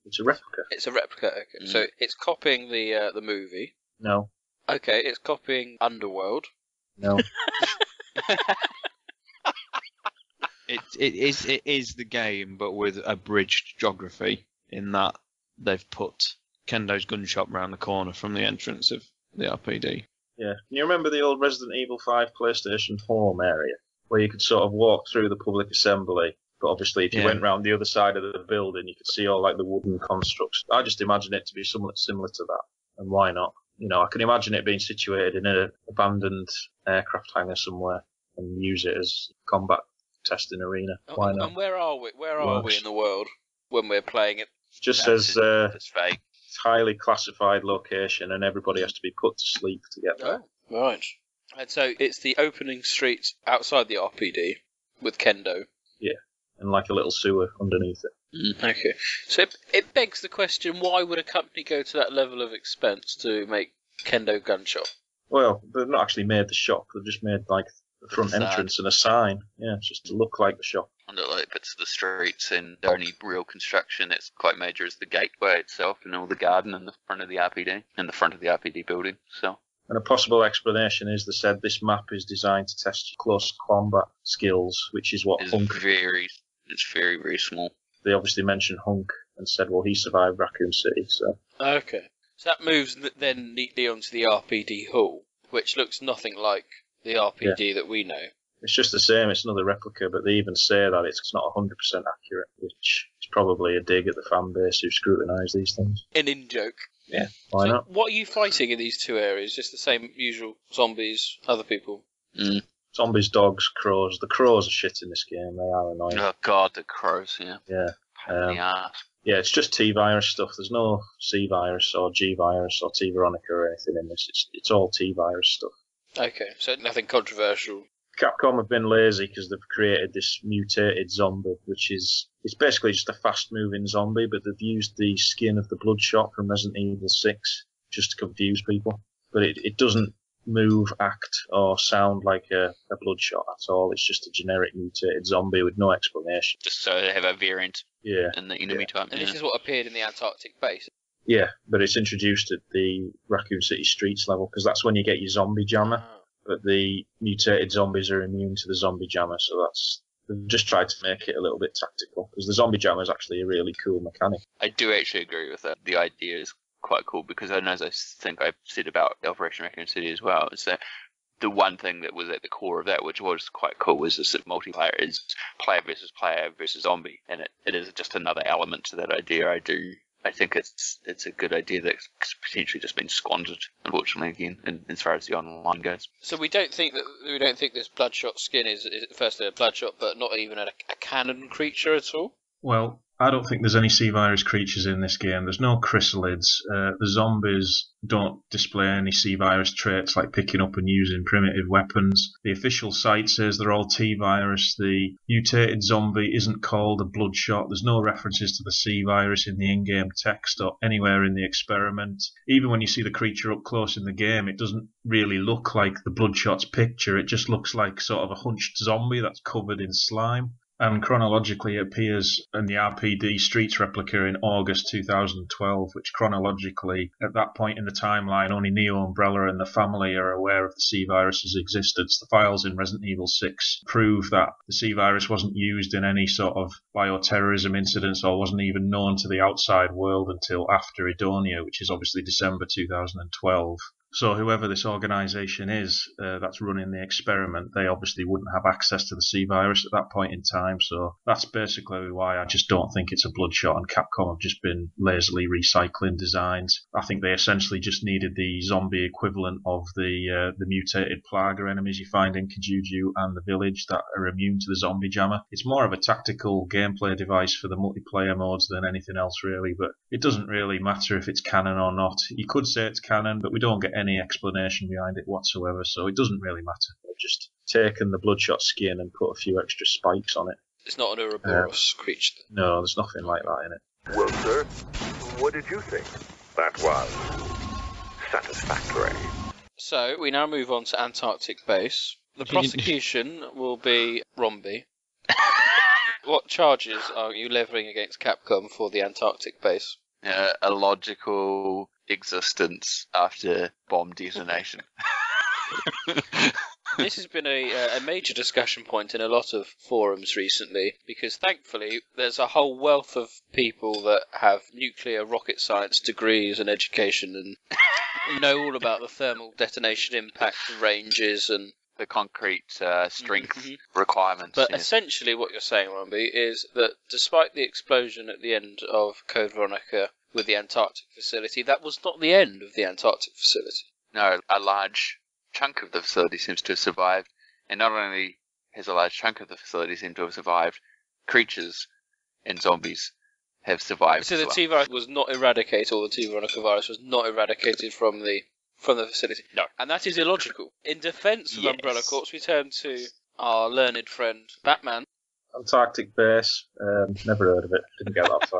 It's a replica. It's a replica. Okay, so it's copying the movie. No. Okay, it's copying Underworld. No. It is the game, but with abridged geography. In that they've put Kendo's Gun Shop round the corner from the entrance of the RPD. Yeah. Can you remember the old Resident Evil 5 PlayStation home area where you could sort of walk through the public assembly, but obviously if you went round the other side of the building, you could see all like the wooden constructs. I just imagine it to be somewhat similar to that, and why not? I can imagine it being situated in an abandoned aircraft hangar somewhere and use it as a combat testing arena. Why not? And where are we? Where are we in the world when we're playing it? Just says it's highly classified location, and everybody has to be put to sleep to get there. Oh, right. And so it's the opening street outside the RPD with Kendo. Yeah, and like a little sewer underneath it. Okay. So it begs the question, why would a company go to that level of expense to make Kendo Gun Shop? Well, they've not actually made the shop. They've just made like the front entrance and a sign. Yeah, just to look like the shop. And like bits of the streets, and the only real construction that's quite major is the gateway itself and all the garden in the front of the RPD, in the front of the RPD building. So. And a possible explanation is they said this map is designed to test close combat skills, which is what Hunk. It's very, very small. They obviously mentioned Hunk and said, well, he survived Raccoon City, so. Okay. So that moves then neatly onto the RPD Hall, which looks nothing like the RPD that we know. It's just the same, it's another replica, but they even say that it's not 100% accurate, which is probably a dig at the fan base who scrutinise these things. An in-joke. Yeah, why not? What are you fighting in these two areas? Just the same usual zombies, other people? Zombies, dogs, crows. The crows are shit in this game, they are annoying. Oh god, the crows, yeah. Yeah. Pain in the arse. Yeah, it's just T-virus stuff. There's no C-virus or G-virus or T-Veronica or anything in this. It's all T-virus stuff. Okay, so nothing controversial. Capcom have been lazy because they've created this mutated zombie, which is it's basically just a fast-moving zombie, but they've used the skin of the Bloodshot from Resident Evil 6 just to confuse people. But it doesn't move, act, or sound like a Bloodshot at all. It's just a generic mutated zombie with no explanation. Just so they have a variant in the enemy type. And this is what appeared in the Antarctic Base. Yeah, but it's introduced at the Raccoon City Streets level, because that's when you get your zombie jammer. But the mutated zombies are immune to the zombie jammer, so they've just tried to make it a little bit tactical, because the zombie jammer is actually a really cool mechanic. I do actually agree with that. The idea is quite cool, because as I think I've said about Operation Raccoon City as well, is that the one thing that was at the core of that, which was quite cool, was this that multiplayer is player versus zombie, and it is just another element to that idea. I think it's a good idea that's potentially just been squandered, unfortunately, again, as far as the online goes. So we don't think this Bloodshot skin is firstly a Bloodshot, but not even a canon creature at all? Well, I don't think there's any C-virus creatures in this game. There's no chrysalids. The zombies don't display any C-virus traits like picking up and using primitive weapons. The official site says they're all T-virus. The mutated zombie isn't called a Bloodshot. There's no references to the C-virus in the in-game text or anywhere in the experiment. Even when you see the creature up close in the game, it doesn't really look like the Bloodshot's picture. It just looks like sort of a hunched zombie that's covered in slime. And chronologically, it appears in the RPD Streets replica in August 2012, which chronologically, at that point in the timeline, only Neo, Umbrella, and the family are aware of the C-Virus's existence. The files in Resident Evil 6 prove that the C-Virus wasn't used in any sort of bioterrorism incidents or wasn't even known to the outside world until after Edonia, which is obviously December 2012. So whoever this organisation is that's running the experiment, they obviously wouldn't have access to the C-Virus at that point in time. So that's basically why I just don't think it's a Bloodshot, and Capcom have just been lazily recycling designs. I think they essentially just needed the zombie equivalent of the mutated Plaga enemies you find in Kijuju and the village that are immune to the zombie jammer. It's more of a tactical gameplay device for the multiplayer modes than anything else really, but it doesn't really matter if it's canon or not. You could say it's canon, but we don't get any explanation behind it whatsoever, so it doesn't really matter. They've just taken the Bloodshot skin and put a few extra spikes on it. It's not an Ouroboros creature. No, there's nothing like that in it. Well, sir, what did you think? That was satisfactory. So, we now move on to Antarctic Base. The prosecution will be Rombie. What charges are you levying against Capcom for the Antarctic Base? A logical existence after bomb detonation. This has been a major discussion point in a lot of forums recently, because thankfully there's a whole wealth of people that have nuclear rocket science degrees and education and know all about the thermal detonation impact ranges and the concrete strength requirements. But essentially what you're saying, Rombie, is that despite the explosion at the end of Code Veronica with the Antarctic facility, that was not the end of the Antarctic facility. No, a large chunk of the facility seems to have survived, and not only has a large chunk of the facility seemed to have survived, creatures and zombies have survived. So the T-virus was not eradicated, or the T Veronica virus was not eradicated from the facility. No. And that is illogical. In defence of Umbrella Corps, we turn to our learned friend, Batman. Antarctic Base, never heard of it, didn't get that far.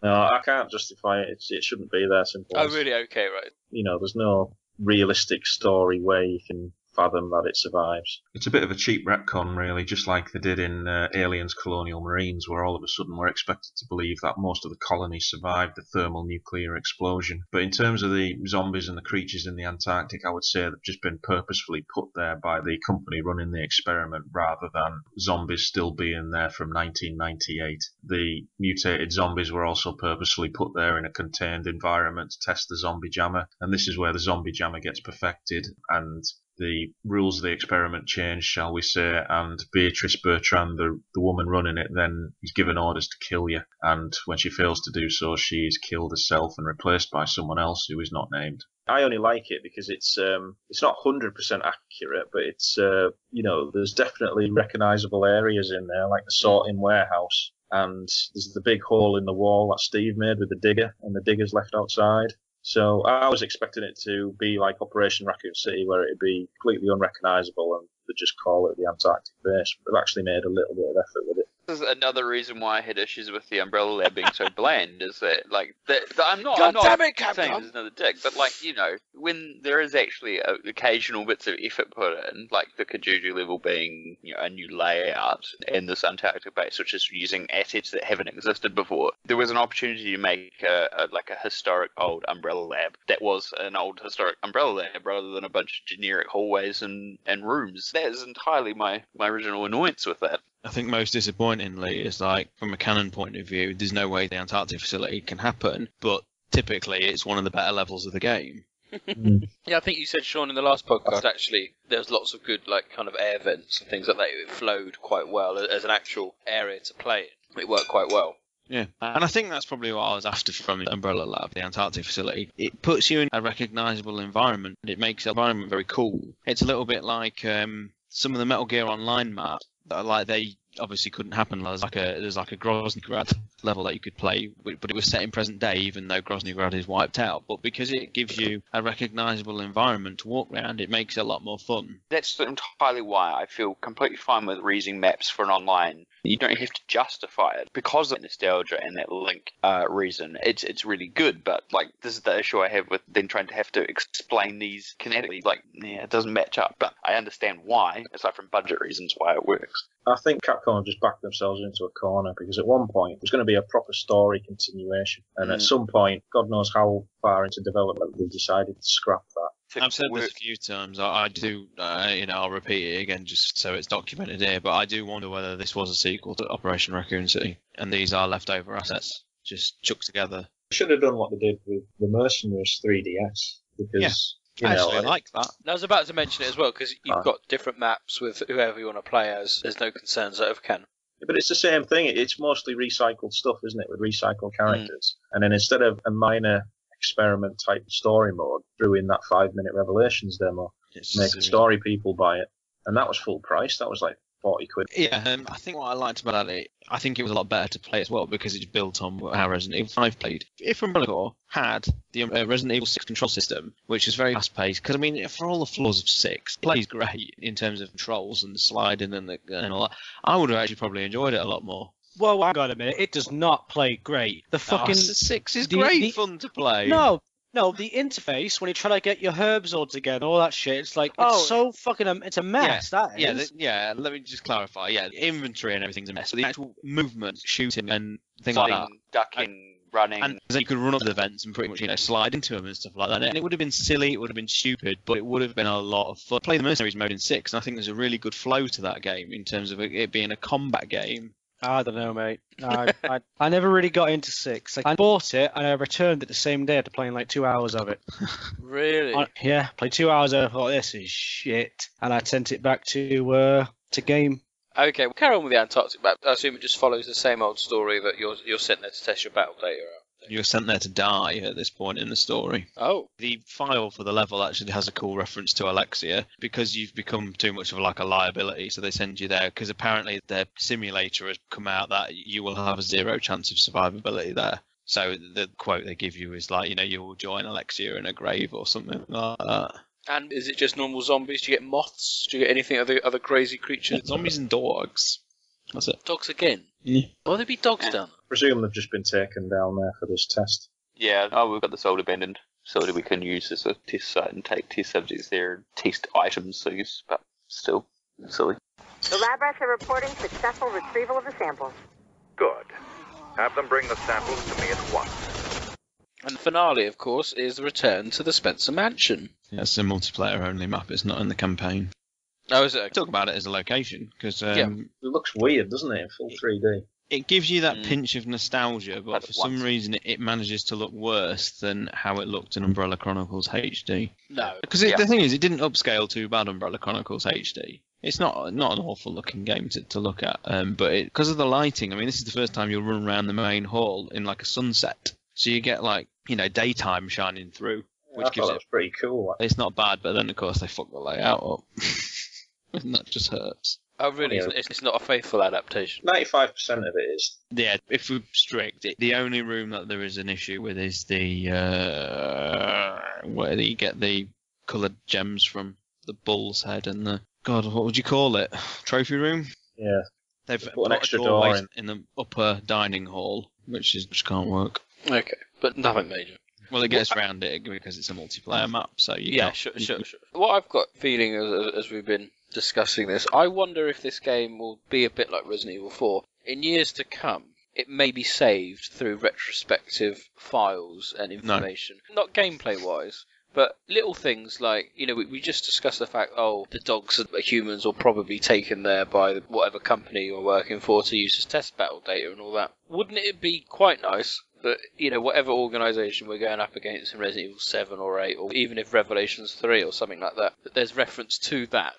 No, I can't justify it. It shouldn't be there. Simple. Oh, really? Okay, right. You know, there's no realistic story where you can fathom that it survives. It's a bit of a cheap retcon, really, just like they did in Aliens Colonial Marines, where all of a sudden we're expected to believe that most of the colony survived the thermal nuclear explosion. But in terms of the zombies and the creatures in the Antarctic, I would say they've just been purposefully put there by the company running the experiment, rather than zombies still being there from 1998. The mutated zombies were also purposefully put there in a contained environment to test the zombie jammer, and this is where the zombie jammer gets perfected, and the rules of the experiment change, shall we say, and Beatrice Bertrand, the woman running it, then is given orders to kill you, and when she fails to do so, she is killed herself and replaced by someone else who is not named. I only like it because it's not 100% accurate, but it's there's definitely recognisable areas in there, like the sorting warehouse, and there's the big hole in the wall that Steve made with the digger, and the digger's left outside. So I was expecting it to be like Operation Raccoon City, where it'd be completely unrecognisable and they'd just call it the Antarctic Base. But they've actually made a little bit of effort with it. This is another reason why I had issues with the Umbrella Lab being so bland, is that, like, I'm not saying there's another dig, but, like, you know, when there is actually occasional bits of effort put in, like the Kijuju level being, you know, a new layout, and this Antarctic Base, which is using assets that haven't existed before, there was an opportunity to make a historic old Umbrella Lab that was an old historic Umbrella Lab rather than a bunch of generic hallways and rooms. That is entirely my original annoyance with that. I think most disappointingly is, like, from a canon point of view, there's no way the Antarctic facility can happen, but typically it's one of the better levels of the game. Yeah, I think you said, Sean, in the last podcast, actually, there's lots of good, like, kind of air vents and things like that. It flowed quite well as an actual area to play in. It worked quite well. Yeah, and I think that's probably what I was after from the Umbrella Lab, the Antarctic facility. It puts you in a recognisable environment, and it makes the environment very cool. It's a little bit like some of the Metal Gear Online maps. Like, they obviously couldn't happen. There's like a Groznyj level that you could play, but it was set in present day, even though Grozny Grad is wiped out. But because it gives you a recognisable environment to walk around, it makes it a lot more fun. That's entirely why I feel completely fine with reusing maps for an online. You don't have to justify it because of nostalgia and that link reason. It's really good, but like this is the issue I have with then trying to have to explain these kinetically. Like, yeah, it doesn't match up. But I understand why, aside from budget reasons, why it works. I think Capcom have just backed themselves into a corner because at one point there's going to be a proper story continuation, and at some point, God knows how far into development, they've decided to scrap that. I've said this a few times. I do, I'll repeat it again just so it's documented here. But I do wonder whether this was a sequel to Operation Raccoon City, and these are leftover assets just chucked together. They should have done what they did with the Mercenaries 3DS because. I actually like that. I was about to mention it as well, because you've got different maps with whoever you want to play as. There's no concerns over canon. Yeah, but it's the same thing. It's mostly recycled stuff, isn't it, with recycled characters. And then instead of a minor experiment type story mode, threw in that 5-minute Revelations demo, making story people buy it. And that was full price. That was like 40 quid. Yeah, I think what I liked about it, I think it was a lot better to play as well because it's built on how Resident Evil 5 played. If Umbrella Corps had the Resident Evil 6 control system, which is very fast-paced, because, I mean, for all the flaws of 6, it plays great in terms of controls and the sliding and all that, I would have actually probably enjoyed it a lot more. Well, hang on a minute, it does not play great. The fucking... 6 is great fun to play. No, the interface, when you try to get your herbs all together, all that shit, it's like, it's so fucking, it's a mess, that is. Yeah, let me just clarify. Yeah, the inventory and everything's a mess. But the actual movement, shooting and things like that. Ducking, running. And you could run up the vents and pretty much, slide into them and stuff like that. And it would have been silly, it would have been stupid, but it would have been a lot of fun. Play the Mercenaries mode in 6, and I think there's a really good flow to that game in terms of it being a combat game. I don't know, mate. I never really got into 6. Like, I bought it and I returned it the same day after playing like 2 hours of it. Really? Yeah, played 2 hours of it. I thought, this is shit. And I sent it back to game. Okay, we'll carry on with the Antarctic map. I assume it just follows the same old story that you're sent there to test your battle data out. You're sent there to die at this point in the story. Oh. The file for the level actually has a cool reference to Alexia because you've become too much of like a liability, so they send you there because apparently their simulator has come out that you will have a 0 chance of survivability there. So the quote they give you is like, you will join Alexia in a grave or something like that. And is it just normal zombies? Do you get moths? Do you get anything other crazy creatures? Zombies and dogs. That's it. Dogs again? Yeah. Will there be dogs down there? I presume they've just been taken down there for this test. Yeah, we've got this old abandoned facility we can use as a test site and take test subjects there and test items, so use, but still silly. The lab rats are reporting successful retrieval of the samples. Good. Have them bring the samples to me at once. And the finale, of course, is the return to the Spencer Mansion. Yeah, it's a multiplayer-only map. It's not in the campaign. Oh, is it? Talk about it as a location because it looks weird, doesn't it, in full 3D? It gives you that pinch of nostalgia, but for some reason it manages to look worse than how it looked in Umbrella Chronicles HD. No, because the thing is, it didn't upscale too bad. Umbrella Chronicles HD. It's not an awful looking game to look at, but because of the lighting, I mean, this is the first time you'll run around the main hall in like a sunset, so you get like daytime shining through, which gives it pretty cool. It's not bad, but then of course they fuck the layout up. And that just hurts. Oh, really? Yeah. It's not a faithful adaptation? 95% of it is. Yeah, if we're strict, the only room that there is an issue with is the where you get the coloured gems from, the bull's head and the... God, what would you call it? Trophy room? Yeah. They've put an extra door door in the upper dining hall, which can't work. Okay, but nothing major. Well, it gets around it because it's a multiplayer map, so sure. What I've got feeling as we've been discussing this, I wonder if this game will be a bit like Resident Evil 4. In years to come, it may be saved through retrospective files and information. No. Not gameplay-wise, but little things like, we just discussed the fact, the dogs are humans or probably taken there by whatever company you're working for to use as test battle data and all that. Wouldn't it be quite nice that, whatever organisation we're going up against in Resident Evil 7 or 8, or even if Revelations 3 or something like that, that there's reference to that?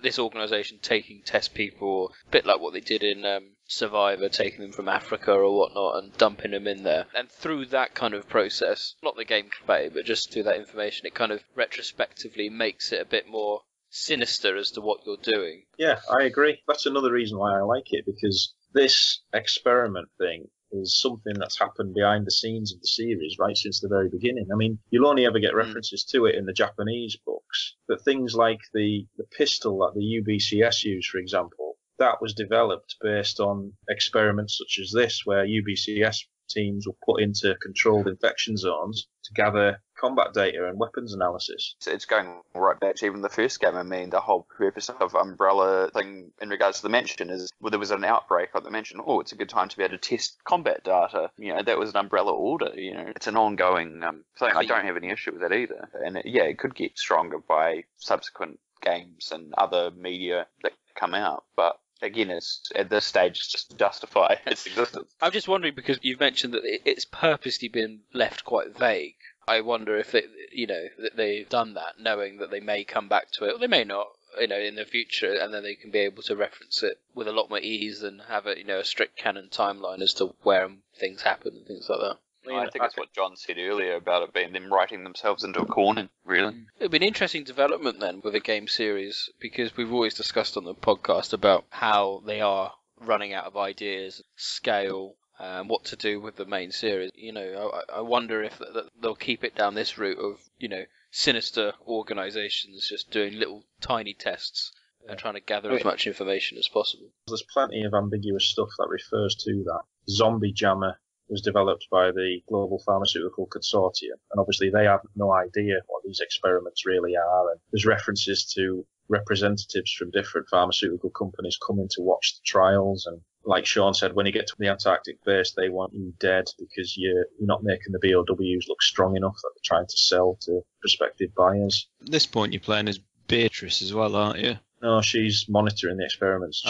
This organisation taking test people, a bit like what they did in Survivor, taking them from Africa or whatnot and dumping them in there. And through that kind of process, not the gameplay, but just through that information, it kind of retrospectively makes it a bit more sinister as to what you're doing. Yeah, I agree. That's another reason why I like it, because this experiment thing is something that's happened behind the scenes of the series right since the very beginning. I mean, you'll only ever get references to it in the Japanese books, but things like the pistol that the UBCS used, for example, that was developed based on experiments such as this, where UBCS teams were put into controlled infection zones to gather combat data and weapons analysis. So it's going right back to even the first game. I mean, the whole purpose of Umbrella thing in regards to the Mansion is, well, there was an outbreak on the Mansion. Oh, it's a good time to be able to test combat data. You know, that was an Umbrella order. You know, it's an ongoing thing. I don't have any issue with that either. And it could get stronger by subsequent games and other media that come out, but again, it's at this stage, it's just to justify its existence. I'm just wondering, because you've mentioned that it's purposely been left quite vague. I wonder if that they've done that, knowing that they may come back to it, or they may not, in the future, and then they can be able to reference it with a lot more ease and have a strict canon timeline as to where things happen and things like that. I think that's what John said earlier about it being them writing themselves into a corner, really. It would be an interesting development then with a game series, because we've always discussed on the podcast about how they are running out of ideas, scale, what to do with the main series. I wonder if they'll keep it down this route of, sinister organisations just doing little tiny tests and trying to gather as much information as possible. There's plenty of ambiguous stuff that refers to that. Zombie Jammer was developed by the Global Pharmaceutical Consortium, and obviously they have no idea what these experiments really are, and there's references to representatives from different pharmaceutical companies coming to watch the trials, and like Sean said, when you get to the Antarctic base, they want you dead because you're not making the BOWs look strong enough that they're trying to sell to prospective buyers. At this point, you're playing as Beatrice as well, aren't you? No, she's monitoring the experiments.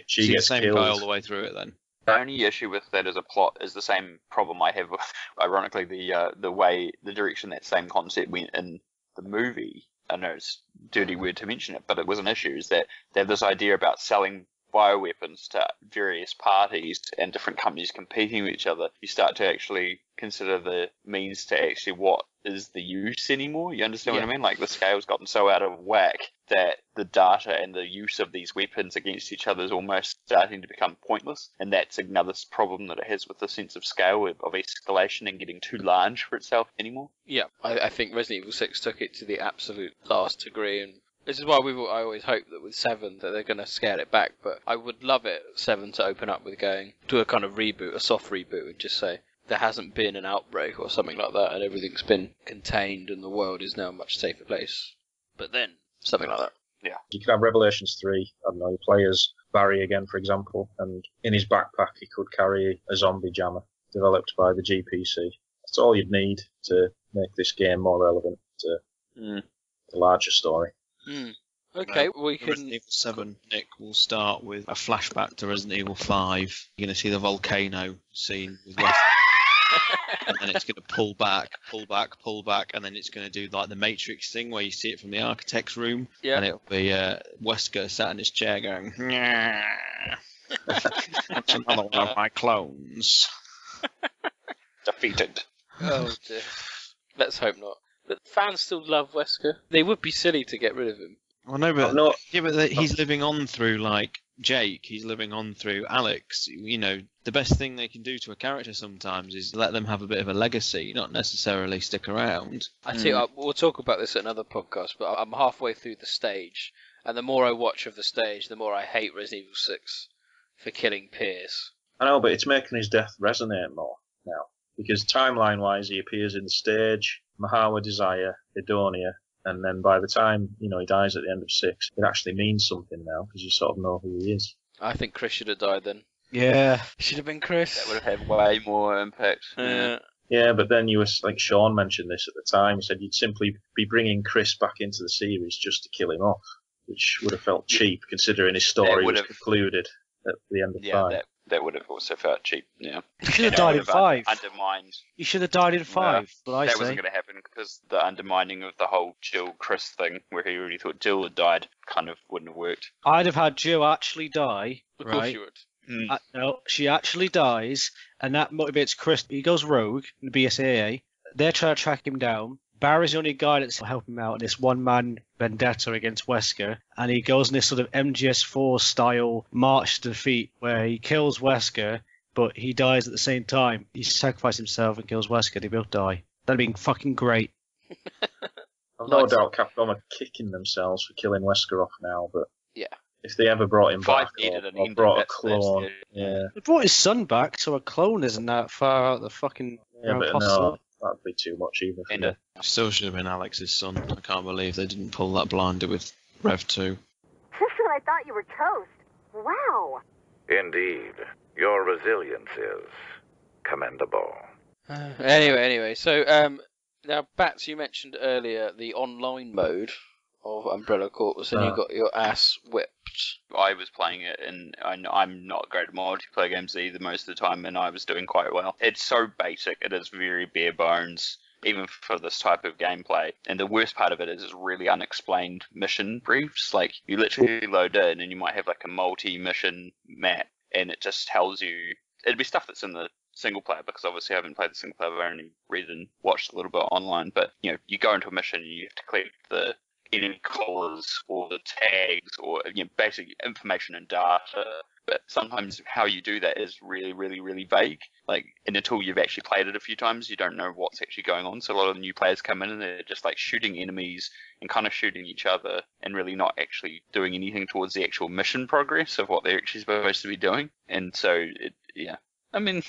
She gets the same killed. guy all the way through it then. The only issue with that as a plot is the same problem I have with, ironically, the direction that same concept went in the movie. I know it's a dirty word to mention it, but it was an issue, is that they have this idea about selling bioweapons to various parties and different companies competing with each other. You start to actually consider the means to actually what is the use anymore. You understand what I mean? Like, the scale's gotten so out of whack that the data and the use of these weapons against each other is almost starting to become pointless. And that's another problem that it has with the sense of scale, of escalation and getting too large for itself anymore. Yeah, I think Resident Evil 6 took it to the absolute last degree, and this is why I always hope that with 7 that they're going to scale it back. But I would love it, 7, to open up with going to a kind of reboot, a soft reboot, and just say there hasn't been an outbreak or something like that, and everything's been contained, and the world is now a much safer place. But then something like that. Yeah. You could have Revelations 3, I don't know, you play as Barry again, for example, and in his backpack he could carry a zombie jammer developed by the GPC. That's all you'd need to make this game more relevant to the larger story. Okay, we can... Resident Evil 7, Nick, will start with a flashback to Resident Evil 5. You're going to see the volcano scene with Wesker. And then it's going to pull back, and then it's going to do like the Matrix thing where you see it from the architect's room, and it'll be Wesker sat in his chair going, "That's another one of my clones." Defeated. Oh dear. Let's hope not. But fans still love Wesker. They would be silly to get rid of him. Well, no, but he's living on through like Jake. He's living on through Alex. The best thing they can do to a character sometimes is let them have a bit of a legacy, not necessarily stick around. I tell you, we'll talk about this at another podcast, but I'm halfway through the stage, and the more I watch of the stage, the more I hate Resident Evil 6 for killing Pierce. I know, but it's making his death resonate more now, because timeline-wise, he appears in the stage, Mahawa Desire, Edonia, and then by the time, he dies at the end of 6, it actually means something now, because you sort of know who he is. I think Chris should have died then. Yeah, should have been Chris. That would have had way more impact. Yeah, but then you were, like Sean mentioned this at the time, he said you'd simply be bringing Chris back into the series just to kill him off, which would have felt cheap, considering his story was concluded at the end of 5. That would have also felt cheap, yeah. You should have died in 5. Undermined. You should have died in 5, but I say. That wasn't going to happen because the undermining of the whole Jill-Chris thing, where he already thought Jill had died, kind of wouldn't have worked. I'd have had Jill actually die. Of course you would. No, she actually dies, and that motivates Chris. He goes rogue in the BSAA. They're trying to track him down. Barry's the only guy that's helping him out in this one-man vendetta against Wesker, and he goes in this sort of MGS4 style march to defeat where he kills Wesker, but he dies at the same time. He sacrifices himself and kills Wesker. They both die. That'd be fucking great. I've no doubt Capcom are kicking themselves for killing Wesker off now, but yeah, if they ever brought him back or brought a clone, They brought his son back, so a clone isn't that far out the fucking but no, that'd be too much even. It still should have been Alex's son. I can't believe they didn't pull that blinder with Rev 2. I thought you were toast. Wow. Indeed. Your resilience is commendable. Anyway, so now, Bats, you mentioned earlier the online mode of Umbrella Corps, and you got your ass whipped. I was playing it, and I'm not great at multiplayer games either most of the time, and I was doing quite well. It's so basic, it is very bare bones, even for this type of gameplay. And the worst part of it is it's really unexplained mission briefs. Like, you literally load in, and you might have like a multi-mission map, and it just tells you, it'd be stuff that's in the single player, because obviously I haven't played the single player, I've only read and watched a little bit online, but you go into a mission and you have to collect the enemy collars or the tags or basically information and data, but sometimes how you do that is really, really, really vague. Like, and until you've actually played it a few times, you don't know what's actually going on. So a lot of the new players come in and they're just like shooting enemies and kind of shooting each other and really not actually doing anything towards the actual mission progress of what they're actually supposed to be doing. And so I mean,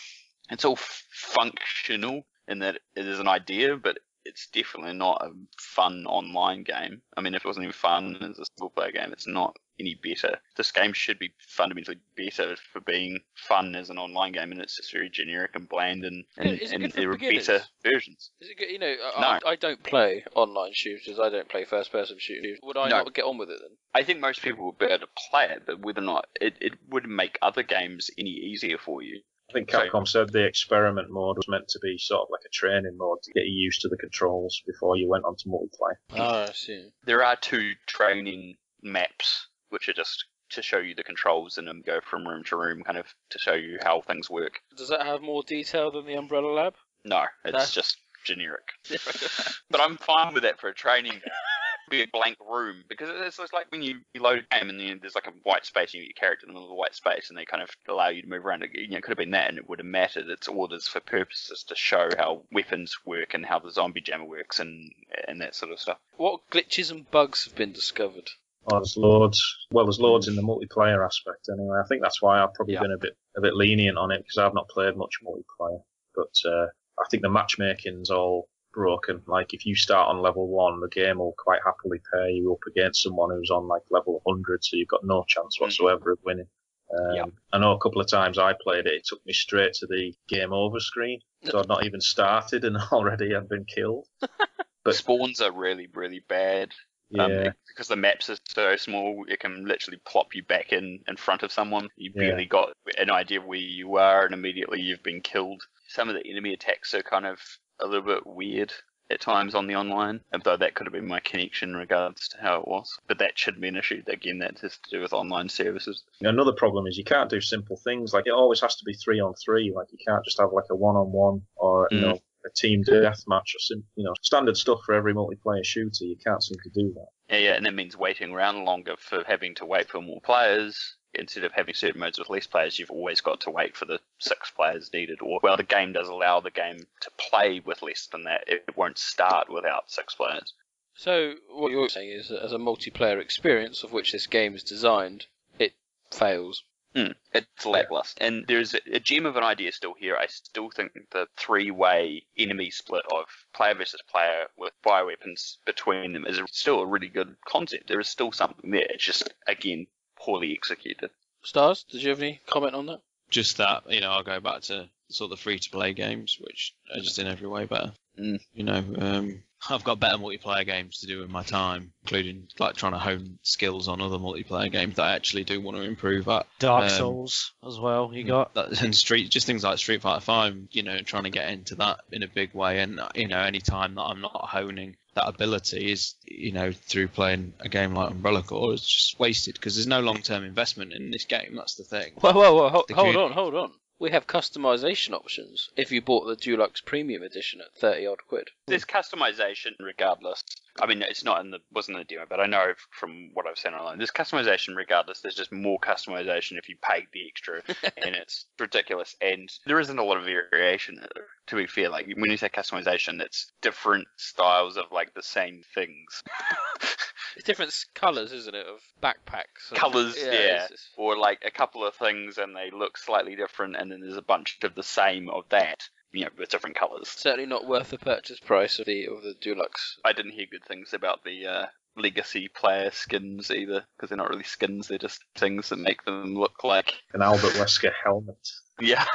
it's all functional in that it is an idea, but it's definitely not a fun online game. I mean, if it wasn't even fun as a single player game, it's not any better. This game should be fundamentally better for being fun as an online game, and it's just very generic and bland, and there are better versions. Is it good? No. I don't play online shooters. I don't play first-person shooters. Would I not get on with it then? I think most people would be able to play it, but whether or not it would make other games any easier for you. I think Capcom said the experiment mode was meant to be sort of like a training mode to get you used to the controls before you went on to multiplayer. Oh, I see. There are 2 training maps, which are just to show you the controls and then go from room to room, kind of to show you how things work. Does that have more detail than the Umbrella Lab? No, it's just generic. But I'm fine with that for a training be a blank room, because it's like when you load a game and then there's like a white space, you get your character in the middle of the white space and they kind of allow you to move around. It could have been that and it would have mattered. It's orders for purposes to show how weapons work and how the zombie jammer works and that sort of stuff. What glitches and bugs have been discovered? Oh, there's loads. Well, there's loads in the multiplayer aspect anyway. I think that's why I've probably been a bit lenient on it, because I've not played much multiplayer. But I think the matchmaking's all broken. Like, if you start on level 1, the game will quite happily pair you up against someone who's on like level 100, so you've got no chance whatsoever of winning. I know a couple of times I played it, it took me straight to the game over screen, so I'd not even started and already I'd been killed. But spawns are really, really bad. Yeah. Because the maps are so small, it can literally plop you back in front of someone. You barely got an idea of where you are, and immediately you've been killed. Some of the enemy attacks are kind of a little bit weird at times on the online, though that could have been my connection in regards to how it was. But that shouldn't be an issue. Again, that has to do with online services. Another problem is you can't do simple things. Like, it always has to be 3-on-3. Like, you can't just have like a 1-on-1 or, you know, a team deathmatch or standard stuff for every multiplayer shooter. You can't seem to do that. Yeah, and that means waiting around longer for having to wait for more players. Instead of having certain modes with less players, you've always got to wait for the 6 players needed. Or, well, the game does allow the game to play with less than that. It won't start without 6 players. So what you're saying is that as a multiplayer experience of which this game is designed, it fails. It's lackluster. And there's a gem of an idea still here. I still think the 3-way enemy split of player versus player with bioweapons between them is still a really good concept. There is still something there. It's just, again, poorly executed. Stars, did you have any comment on that? Just that, I'll go back to sort of the free-to-play games, which are just in every way better. I've got better multiplayer games to do in my time, including like trying to hone skills on other multiplayer games that I actually do want to improve at. Dark Souls as well, you got. And just things like Street Fighter 5, trying to get into that in a big way. And, any time that I'm not honing that ability is, through playing a game like Umbrella Corps, it's just wasted because there's no long-term investment in this game. That's the thing. Whoa, hold on. we have customization options if you bought the Deluxe Premium Edition at 30 odd quid. There's customization regardless. I mean, it's not wasn't in the demo, but I know from what I've seen online, there's customization regardless. There's just more customization if you paid the extra, and it's ridiculous. And there isn't a lot of variation, to be fair. Like, when you say customization, it's different styles of, like, the same things. It's different colours, isn't it, of backpacks? Colours, yeah. It's Or, like, a couple of things and they look slightly different, and then there's a bunch of the same of that, with different colours. certainly not worth the purchase price of the Deluxe. I didn't hear good things about the legacy player skins either, because they're not really skins, they're just things that make them look like An Albert Wesker helmet. Yeah.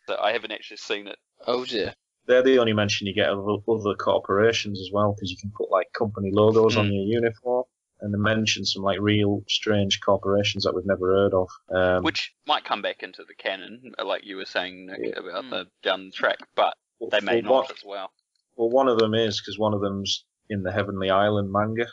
So I haven't actually seen it. Oh dear. They're the only mention you get of other corporations as well, because you can put, like, company logos on your uniform, and they mention some, like, real strange corporations that we've never heard of. Which might come back into the canon, like you were saying, Nick, about the down the track, but they may not as well. Well, one of them is, because one of them's in the Heavenly Island manga.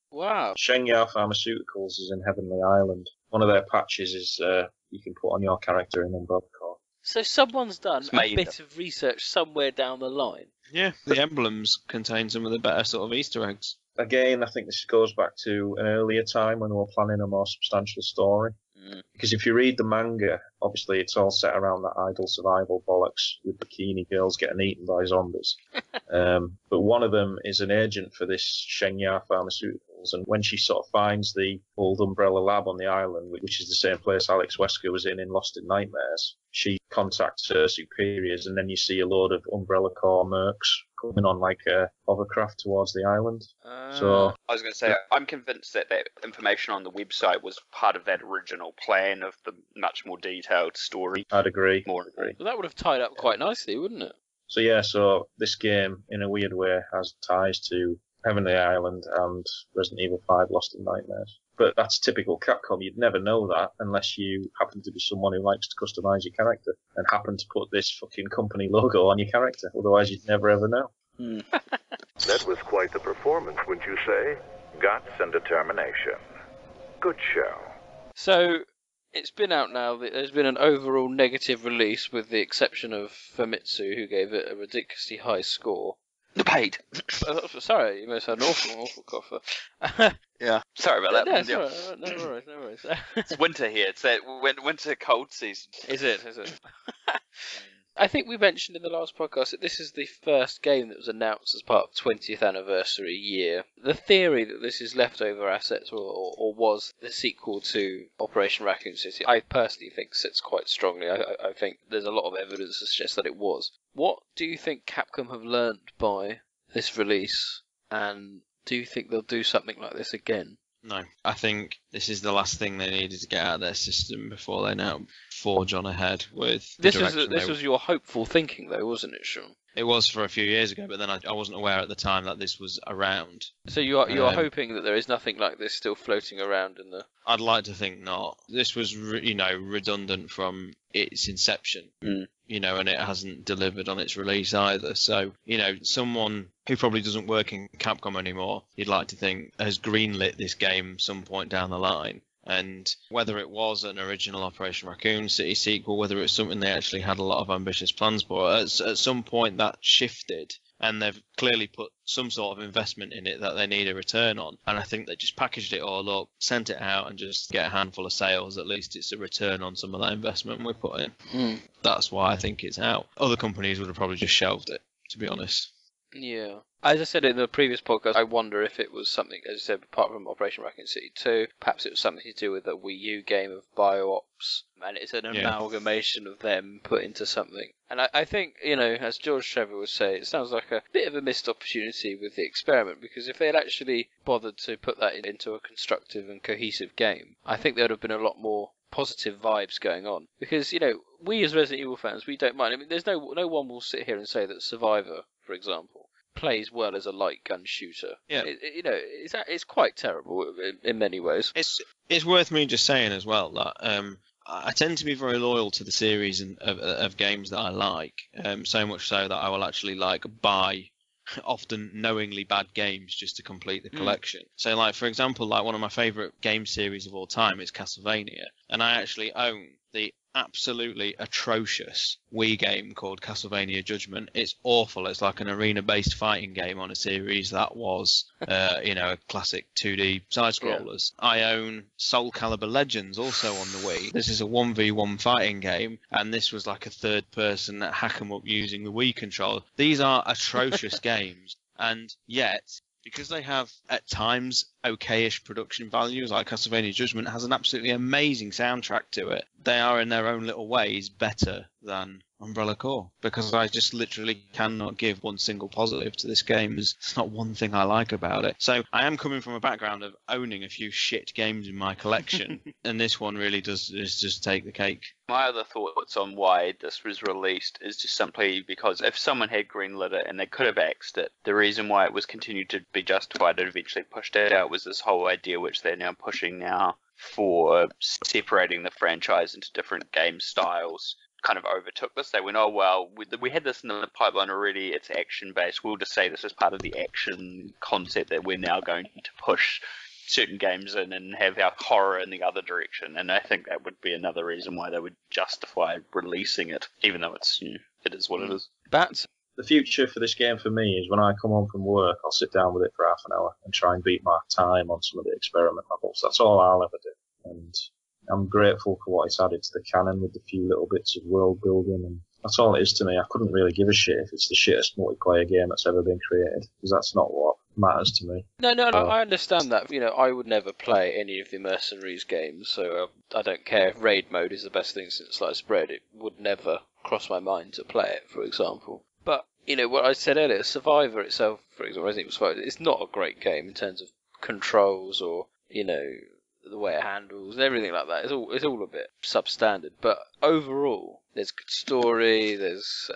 Wow. Shen-ya Pharmaceuticals is in Heavenly Island. One of their patches is you can put on your character in Umbrella Corps. So someone's done a made bit of research somewhere down the line. Yeah, the emblems contain some of the better sort of Easter eggs. Again, I think this goes back to an earlier time when we were planning a more substantial story. Because if you read the manga, obviously it's all set around that idle survival bollocks with bikini girls getting eaten by zombies. But one of them is an agent for this Shen-ya Pharmaceuticals, and when she sort of finds the old Umbrella lab on the island, which is the same place Alex Wesker was in Lost in Nightmares, she contacts her superiors, and then you see a load of Umbrella Corps mercs coming on like a hovercraft towards the island. So I was going to say, I'm convinced that information on the website was part of that original plan of the much more detailed story. I'd agree. More agree. Well, that would have tied up quite nicely, wouldn't it? So yeah, so this game, in a weird way, has ties to Heavenly Island and Resident Evil 5 Lost in Nightmares. But that's typical Capcom. You'd never know that unless you happen to be someone who likes to customize your character and happen to put this fucking company logo on your character. Otherwise, you'd never ever know. That was quite the performance, wouldn't you say? Guts and determination. Good show. So, it's been out now. There's been an overall negative release, with the exception of Famitsu, who gave it a ridiculously high score. Paid. Sorry, you must have an awful cougher. Yeah, sorry about that. No, Yeah. sorry, no worries. It's winter here. It's that winter cold season. Is it? I think we mentioned in the last podcast that this is the first game that was announced as part of 20th anniversary year. The theory that this is leftover assets or was the sequel to Operation Raccoon City, I personally think sits quite strongly. I think there's a lot of evidence to suggest that it was. What do you think Capcom have learned by this release, and do you think they'll do something like this again? No, I think this is the last thing they needed to get out of their system before they now forge on ahead with the direction. This was your hopeful thinking, though, wasn't it, Sean? It was for a few years ago, but then I wasn't aware at the time that this was around. So you are hoping that there is nothing like this still floating around in the... I'd like to think not. This was, redundant from its inception, and it hasn't delivered on its release either. So, someone who probably doesn't work in Capcom anymore, you'd like to think, has greenlit this game some point down the line. And whether it was an original Operation Raccoon City sequel, whether it's something they actually had a lot of ambitious plans for, at some point that shifted, and they've clearly put some sort of investment in it that they need a return on. And I think they just packaged it all up, sent it out, and just get a handful of sales. At least it's a return on some of that investment we put in. That's why I think it's out. Other companies would have probably just shelved it, to be honest. Yeah. As I said in the previous podcast, I wonder if it was something, as you said, apart from Operation Raccoon City 2, perhaps it was something to do with a Wii U game of Bio-Ops, and it's an amalgamation of them put into something. And I think, as George Trevor would say, it sounds like a bit of a missed opportunity with the experiment, because if they had actually bothered to put that into a constructive and cohesive game, I think there would have been a lot more positive vibes going on. Because, we as Resident Evil fans, we don't mind. I mean, there's no one will sit here and say that Survivor, for example, plays well as a light gun shooter. Yeah, it's quite terrible in many ways. It's worth me just saying as well that I tend to be very loyal to the series of games that I like. So much so that I will actually buy often knowingly bad games just to complete the collection. So, for example, one of my favourite game series of all time is Castlevania, and I actually own the absolutely atrocious Wii game called Castlevania Judgment. It's awful. It's like an arena-based fighting game on a series that was, a classic 2D side-scrollers. Yeah. I own Soul Calibur Legends, also on the Wii. This is a 1v1 fighting game, and this was like a third-person hack 'em up using the Wii controller. These are atrocious games, and yet, because they have, at times, okay-ish production values, like Castlevania Judgment has an absolutely amazing soundtrack to it, they are, in their own little ways, better than Umbrella Corps. Because I just literally cannot give one single positive to this game. There's not one thing I like about it. So I am coming from a background of owning a few shit games in my collection, and this one really does just take the cake. My other thoughts on why this was released is just simply because if someone had greenlit it and they could have axed it, the reason why it was continued to be justified and eventually pushed it out was this whole idea which they're now pushing now for separating the franchise into different game styles. Kind of overtook this. They went, oh, well, we had this in the pipeline already. It's action-based. We'll just say this is part of the action concept that we're now going to push certain games in and have our horror in the other direction. And I think that would be another reason why they would justify releasing it, even though it's, it is what it is. Bats? The future for this game for me is when I come home from work, I'll sit down with it for half an hour and try and beat my time on some of the experiment levels. That's all I'll ever do. And I'm grateful for what it's added to the canon with the few little bits of world building, and that's all it is to me. I couldn't really give a shit if it's the shittest multiplayer game that's ever been created, because that's not what matters to me. No, I understand that. I would never play any of the Mercenaries games, so I don't care if raid mode is the best thing since sliced bread. It would never cross my mind to play it, for example. But, what I said earlier, Survivor itself, for example, Resident Evil Survivor, it's not a great game in terms of controls or, the way it handles and everything like that. It's all a bit substandard, but overall there's good story, there's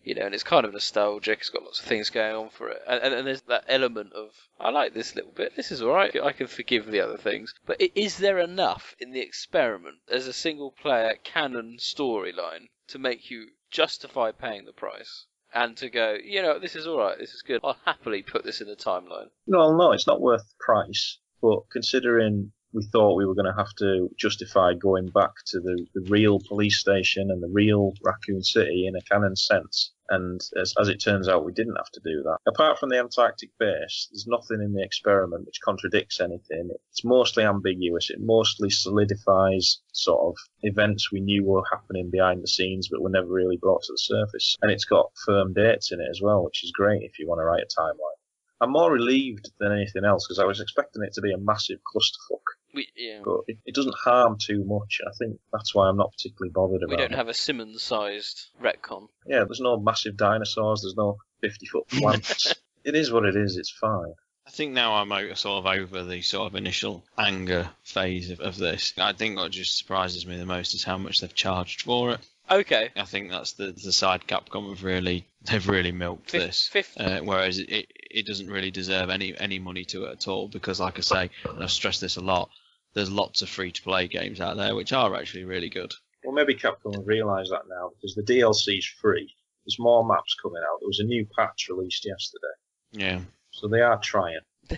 and it's kind of nostalgic, it's got lots of things going on for it, and there's that element of, I like this little bit, this is alright, I can forgive the other things. But is there enough in the experiment as a single player canon storyline to make you justify paying the price and to go, this is alright, this is good, I'll happily put this in the timeline? No, it's not worth the price, but considering we thought we were going to have to justify going back to the real police station and the real Raccoon City in a canon sense. And as it turns out, we didn't have to do that. Apart from the Antarctic Base, there's nothing in the experiment which contradicts anything. It's mostly ambiguous. It mostly solidifies sort of events we knew were happening behind the scenes but were never really brought to the surface. And it's got firm dates in it as well, which is great if you want to write a timeline. I'm more relieved than anything else because I was expecting it to be a massive clusterfuck. But it doesn't harm too much. I think that's why I'm not particularly bothered about it. We don't have a Simmons-sized retcon. Yeah, there's no massive dinosaurs, there's no 50-foot plants. It is what it is, it's fine. I think now I'm over the sort of initial anger phase of this. I think what just surprises me the most is how much they've charged for it. Okay. I think that's the side Capcom have really milked this. Whereas it doesn't really deserve any money to it at all, because like I say, and I've stressed this a lot, there's lots of free-to-play games out there which are actually really good. Well, maybe Capcom will realise that now, because the DLC's free. There's more maps coming out. There was a new patch released yesterday. Yeah. So they are trying. I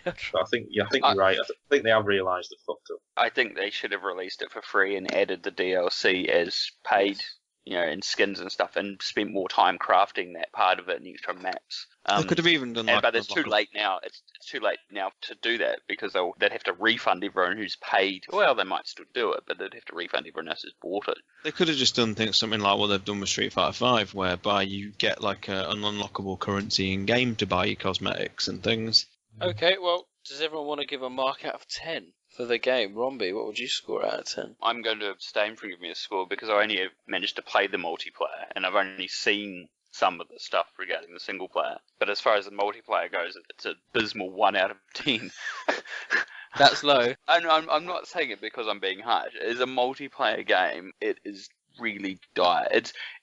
think you're right. I think they have realised they fucked up. I think they should have released it for free and added the DLC as paid, and skins and stuff, and spent more time crafting that part of it and extra maps. They could have even done but it's too late now. It's too late now to do that, because they'd have to refund everyone who's paid. Well, they might still do it, but they'd have to refund everyone else who's bought it. They could have just done something like what they've done with Street Fighter 5, whereby you get like an unlockable currency in game to buy your cosmetics and things. Okay, well, does everyone want to give a mark out of 10 for the game? Rombie, what would you score out of 10? I'm going to abstain from giving a score because I only managed to play the multiplayer, and I've only seen some of the stuff regarding the single player. But as far as the multiplayer goes, it's an abysmal 1 out of 10. That's low. I'm not saying it because I'm being harsh. As a multiplayer game, it is really dire.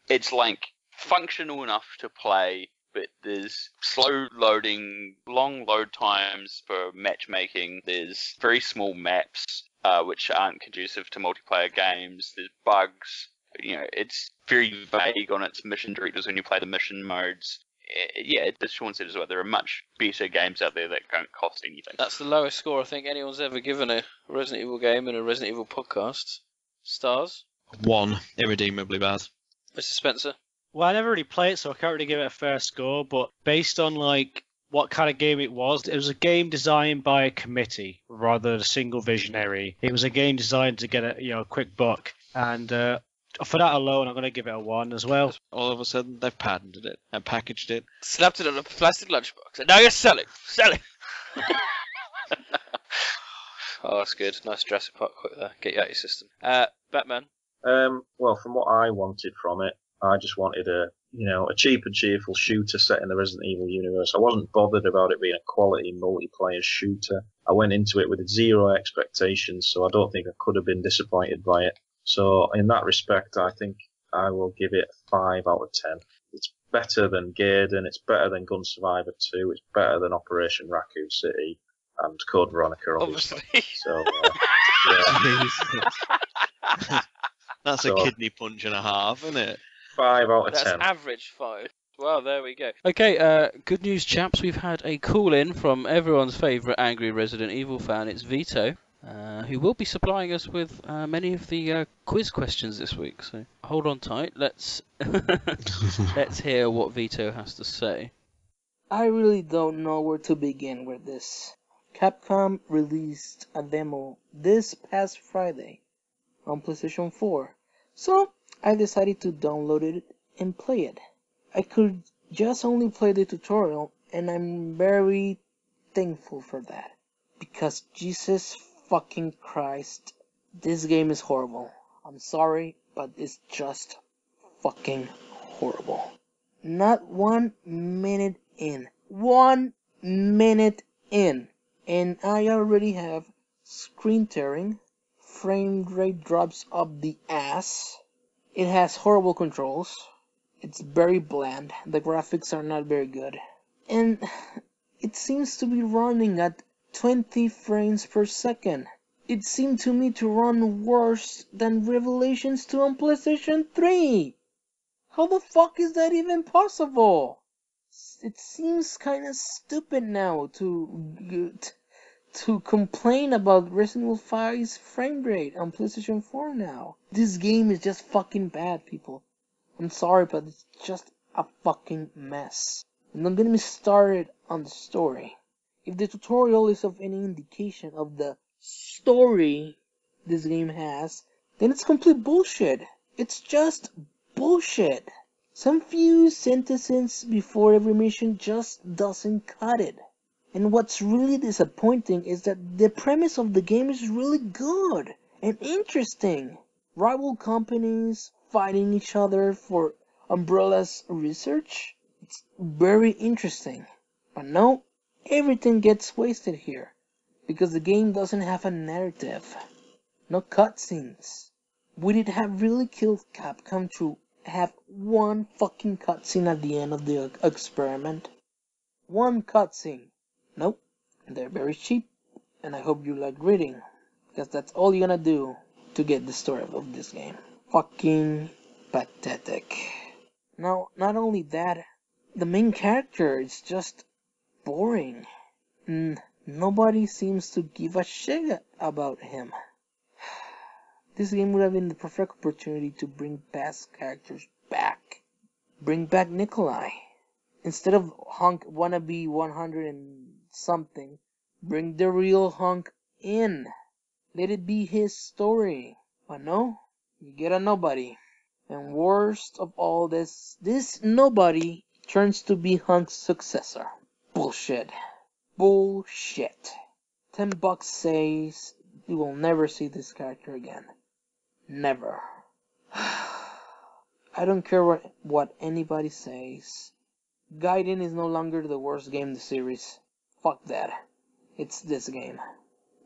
It's like functional enough to play, but there's slow loading, long load times for matchmaking. There's very small maps, which aren't conducive to multiplayer games. There's bugs. It's very vague on its mission directives when you play the mission modes. As Sean said as well, there are much better games out there that don't cost anything. That's the lowest score I think anyone's ever given a Resident Evil game in a Resident Evil podcast. Stars? 1, irredeemably bad. Mr. Spencer? Well, I never really played it, so I can't really give it a fair score, but based on, like, what kind of game it was a game designed by a committee rather than a single visionary. It was a game designed to get a quick buck, and for that alone, I'm going to give it a 1 as well. All of a sudden, they've patented it and packaged it. Slapped it on a plastic lunchbox, and now you're selling! Selling! Oh, that's good. Nice Jurassic Park quote there. Get you out of your system. Batman? Well, from what I wanted from it, I just wanted a cheap and cheerful shooter set in the Resident Evil universe. I wasn't bothered about it being a quality multiplayer shooter. I went into it with 0 expectations, so I don't think I could have been disappointed by it. So in that respect, I think I will give it a 5 out of 10. It's better than Gaiden, it's better than Gun Survivor 2, it's better than Operation Raccoon City, and Code Veronica, obviously. So, yeah. That's a kidney punch and a half, isn't it? 5 out of 10. That's average 5. Well, there we go. Okay, good news, chaps. We've had a call-in from everyone's favourite angry Resident Evil fan. It's Vito, who will be supplying us with many of the quiz questions this week. So hold on tight. Let's hear what Vito has to say. I really don't know where to begin with this. Capcom released a demo this past Friday on PlayStation 4, so I decided to download it and play it. I could just only play the tutorial, and I'm very thankful for that, because Jesus fucking Christ, this game is horrible. I'm sorry, but it's just fucking horrible. Not 1 minute in. 1 minute in. And I already have screen tearing, frame rate drops up the ass, it has horrible controls, it's very bland, the graphics are not very good, and it seems to be running at 20 frames per second. It seemed to me to run worse than Revelations 2 on PlayStation 3. How the fuck is that even possible? It seems kinda stupid now to complain about Resident Evil 5's frame rate on PlayStation 4 now. This game is just fucking bad, people. I'm sorry, but it's just a fucking mess. And don't get me started on the story. If the tutorial is of any indication of the story this game has, then it's complete bullshit. It's just bullshit. Some few sentences before every mission just doesn't cut it. And what's really disappointing is that the premise of the game is really good and interesting. Rival companies fighting each other for Umbrella's research. It's very interesting. But no, everything gets wasted here, because the game doesn't have a narrative. No cutscenes. Would it have really killed Capcom to have 1 fucking cutscene at the end of the experiment? 1 cutscene. Nope, they're very cheap, and I hope you like reading, because that's all you're gonna do to get the story of this game. Fucking pathetic. Now, not only that, the main character is just boring. Nobody seems to give a shit about him. This game would have been the perfect opportunity to bring past characters back. Bring back Nikolai. Instead of Hunk wannabe 100 and something, bring the real Hunk in. Let it be his story. But no, you get a nobody. And worst of all, this nobody turns to be Hunk's successor. Bullshit. Bullshit. $10 says you will never see this character again. Never. I don't care what anybody says. Gaiden is no longer the worst game in the series. Fuck that. It's this game.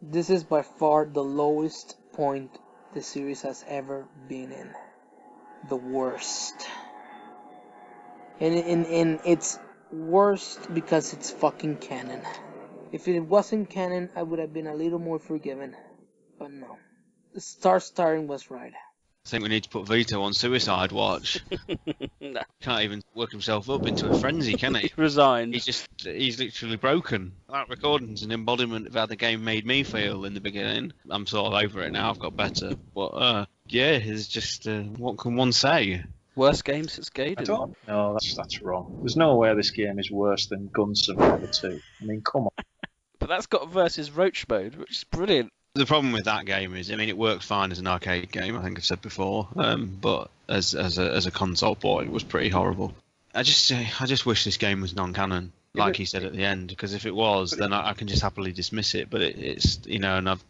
This is by far the lowest point the series has ever been in. The worst. And it's worst because it's fucking canon. If it wasn't canon, I would have been a little more forgiven. But no. The starring was right. I think we need to put Vito on suicide watch. No. Can't even work himself up into a frenzy, can he? Resigned. He's literally broken. That recording's an embodiment of how the game made me feel in the beginning. I'm sort of over it now, I've got better. But Yeah, it's just what can one say? Worst game since Gaiden? I don't know, that's wrong. There's no way this game is worse than Gun Survivor 2. I mean, come on. But that's got versus Roach mode, which is brilliant. The problem with that game is, I mean, it worked fine as an arcade game, I think I've said before, but as a console port, it was pretty horrible. I just wish this game was non-canon, like he said at the end, because if it was, then I can just happily dismiss it. But it's and I've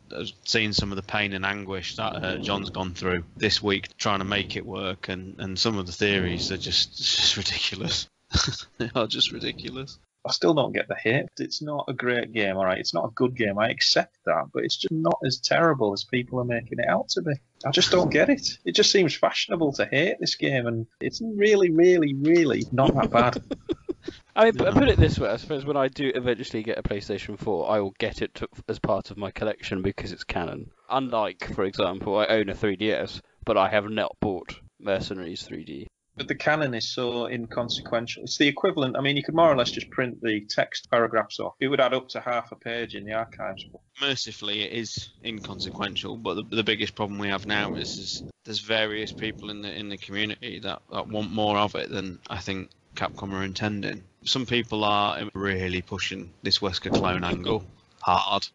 seen some of the pain and anguish that John's gone through this week trying to make it work, and some of the theories are just ridiculous. They are just ridiculous. I still don't get the hate. It's not a great game, alright? It's not a good game, I accept that, but it's just not as terrible as people are making it out to be. I just don't get it. It just seems fashionable to hate this game, and it's really, really, really not that bad. I mean, put it this way, I suppose when I do eventually get a PlayStation 4, I will get it as part of my collection because it's canon. Unlike, for example, I own a 3DS, but I have not bought Mercenaries 3D. But the canon is so inconsequential. It's the equivalent. I mean, you could more or less just print the text paragraphs off. It would add up to half a page in the archives. Mercifully, it is inconsequential, but the biggest problem we have now is there's various people in the community that want more of it than I think Capcom are intending. Some people are really pushing this Wesker clone angle hard,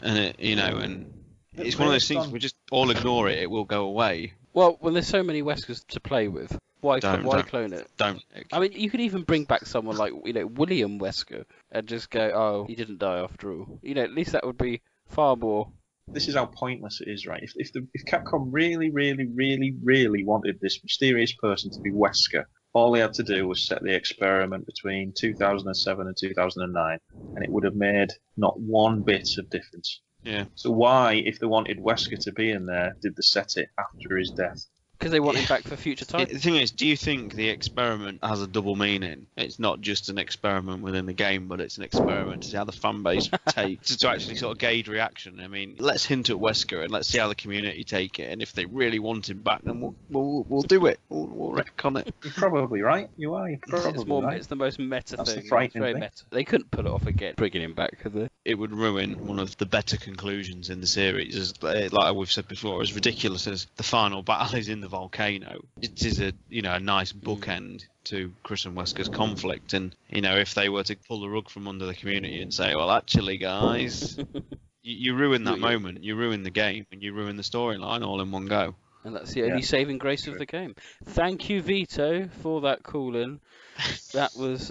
and and it's one of those things we just all ignore it. It will go away. Well, when there's so many Weskers to play with, why clone it? Don't. I mean, you could even bring back someone like William Wesker and just go, oh, he didn't die after all. At least that would be far more. This is how pointless it is, right? If Capcom really, really, really, really wanted this mysterious person to be Wesker, all they had to do was set the experiment between 2007 and 2009, and it would have made not one bit of difference. Yeah. So why, if they wanted Wesker to be in there, did they set it after his death? Because they want him back for future time. The thing is, do you think the experiment has a double meaning? It's not just an experiment within the game, but it's an experiment to see how the fan base take to actually sort of gauge reaction. I mean, let's hint at Wesker and let's see how the community take it. And if they really want him back, then we'll do it. We'll retcon it. You're probably right. You are. You're probably right. It's the most meta That's thing. The frightening very thing. meta. They couldn't pull it off again, bringing him back, could they? It would ruin one of the better conclusions in the series. Like we've said before, as ridiculous as the final battle is in the volcano, it is a nice bookend to Chris and Wesker's conflict. And if they were to pull the rug from under the community and say, well, actually, guys, you ruin that moment, you ruin the game, and you ruin the storyline all in one go. And that's the only saving grace of the game. Thank you, Vito, for that call-in. That was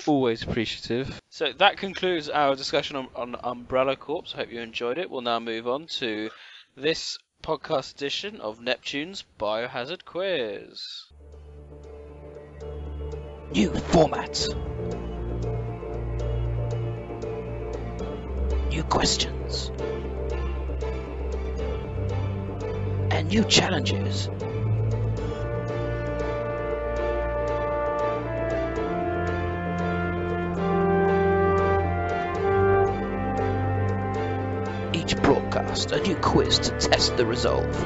always appreciative. So that concludes our discussion on Umbrella Corps. I hope you enjoyed it. We'll now move on to this podcast edition of Neptune's Biohazard Quiz. New format. New questions. And new challenges. Each broadcast a new quiz to test the resolve.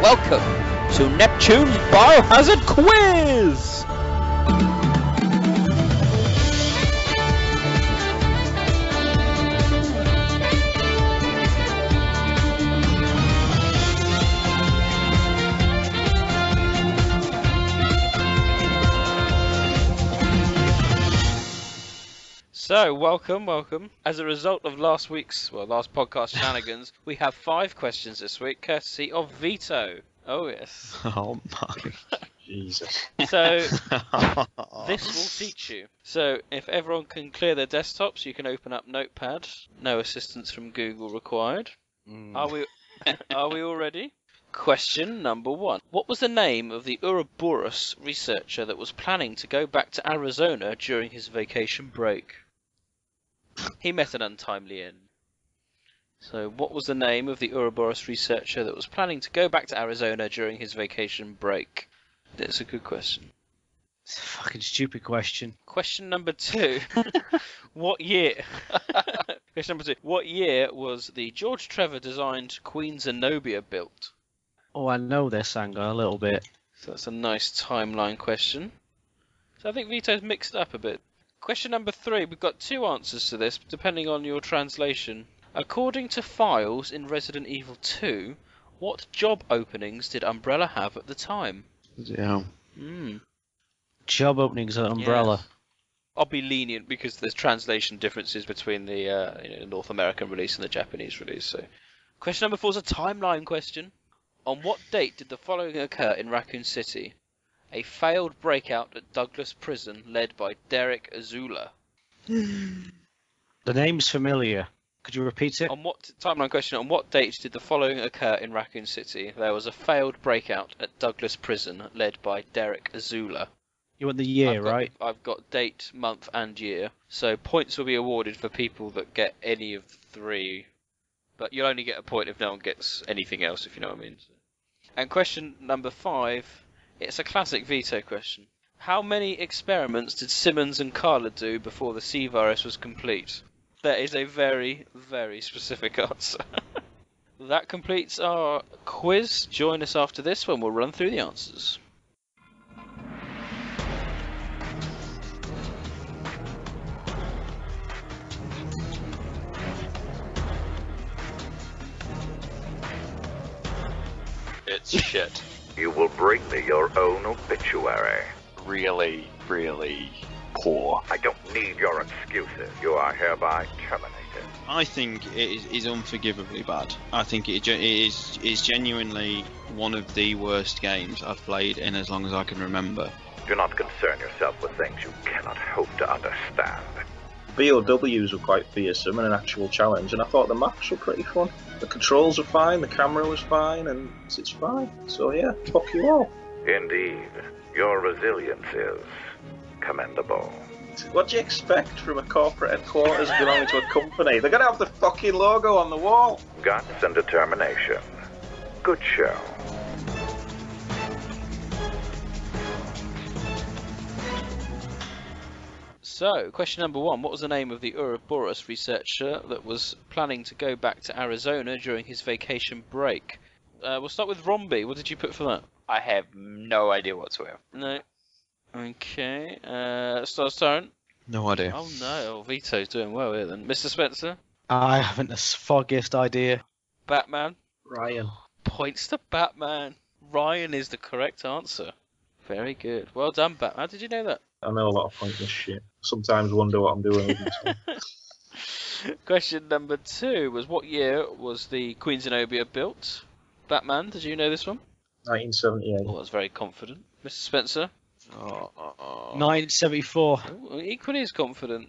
Welcome to Neptune's Biohazard Quiz! So, welcome. As a result of last podcast shenanigans, we have 5 questions this week, courtesy of Vito. Oh, yes. Oh, my. Jesus. So, this will teach you. So, if everyone can clear their desktops, you can open up Notepad. No assistance from Google required. Are we all ready? Question number 1. What was the name of the Ouroboros researcher that was planning to go back to Arizona during his vacation break? He met an untimely end. So, what was the name of the Ouroboros researcher that was planning to go back to Arizona during his vacation break? That's a good question. It's a fucking stupid question. Question number 2. What year? Question number 2. What year was the George Trevor designed Queen Zenobia built? Oh, I know this angle a little bit. So that's a nice timeline question. So I think Vito's mixed up a bit. Question number 3. We've got 2 answers to this, depending on your translation. According to files in Resident Evil 2, what job openings did Umbrella have at the time? Yeah. Job openings at Umbrella. Yes. I'll be lenient because there's translation differences between the North American release and the Japanese release. So, question number 4 is a timeline question. On what date did the following occur in Raccoon City? A failed breakout at Douglas Prison led by Derek Azula. The name's familiar. Could you repeat it? On what timeline question? On what date did the following occur in Raccoon City? There was a failed breakout at Douglas Prison led by Derek Azula. You want the year, right? I've got date, month, and year. So points will be awarded for people that get any of the 3. But you'll only get a point if no one gets anything else, if you know what I mean. And question number 5, it's a classic Vito question. How many experiments did Simmons and Carla do before the C virus was complete? That is a very, very specific answer. That completes our quiz. Join us after this when we'll run through the answers. It's shit. You will bring me your own obituary. Really, really poor. I don't need your excuses. You are hereby terminated. I think it is unforgivably bad. I think it is genuinely one of the worst games I've played in as long as I can remember. Do not concern yourself with things you cannot hope to understand. BOWs were quite fearsome and an actual challenge, and I thought the maps were pretty fun. The controls were fine, the camera was fine, and it's fine. So yeah, fuck you all. Indeed, your resilience is commendable. What do you expect from a corporate headquarters belonging to a company? They're gonna have the fucking logo on the wall. Guts and determination. Good show. So, question number 1. What was the name of the Ouroboros researcher that was planning to go back to Arizona during his vacation break? We'll start with Rombie. What did you put for that? I have no idea whatsoever. No. Okay. Stars Tyrant? No idea. Oh no, Vito's doing well here then. Mr. Spencer? I haven't the foggiest idea. Batman? Ryan. Points to Batman. Ryan is the correct answer. Very good. Well done, Batman. How did you know that? I know a lot of pointless shit. Sometimes wonder what I'm doing with myself. Question number 2 was what year was the Queen Zenobia built? Batman, did you know this one? 1978. Oh, that's very confident. Mr. Spencer? 1974. Oh, equally as confident.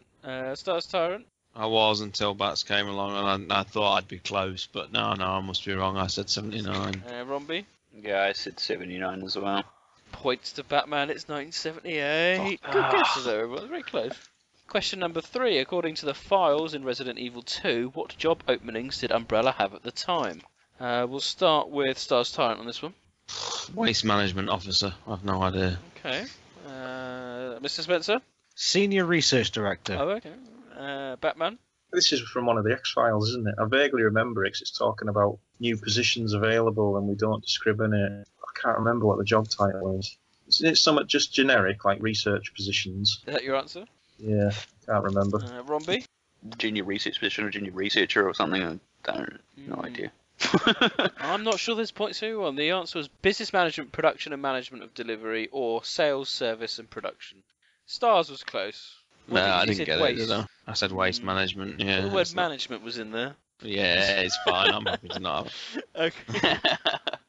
Stars Tyrant? I was until Bats came along, and I thought I'd be close, but no, I must be wrong. I said 79. Rombie? Yeah, I said 79 as well. Points to Batman, it's 1978. Good guesses, everyone. Very close. Question number 3. According to the files in Resident Evil 2, what job openings did Umbrella have at the time? We'll start with Stars Tyrant on this one. Waste management officer. I've no idea. Okay. Mr. Spencer? Senior research director. Oh, okay. Batman? This is from one of the X-Files, isn't it? I vaguely remember it 'cause it's talking about new positions available and we don't discriminate. I can't remember what the job title is. Isn't it somewhat just generic, like research positions? Is that your answer? Yeah, can't remember. Rombie? Junior research position or junior researcher or something? I don't no idea. I'm not sure there's points for everyone. The answer was business management, production and management of delivery, or sales, service and production. Stars was close. No, I didn't get waste? it, did I? I said waste management, yeah. The word management was in there. Yeah, it's fine. I'm happy to not have Okay.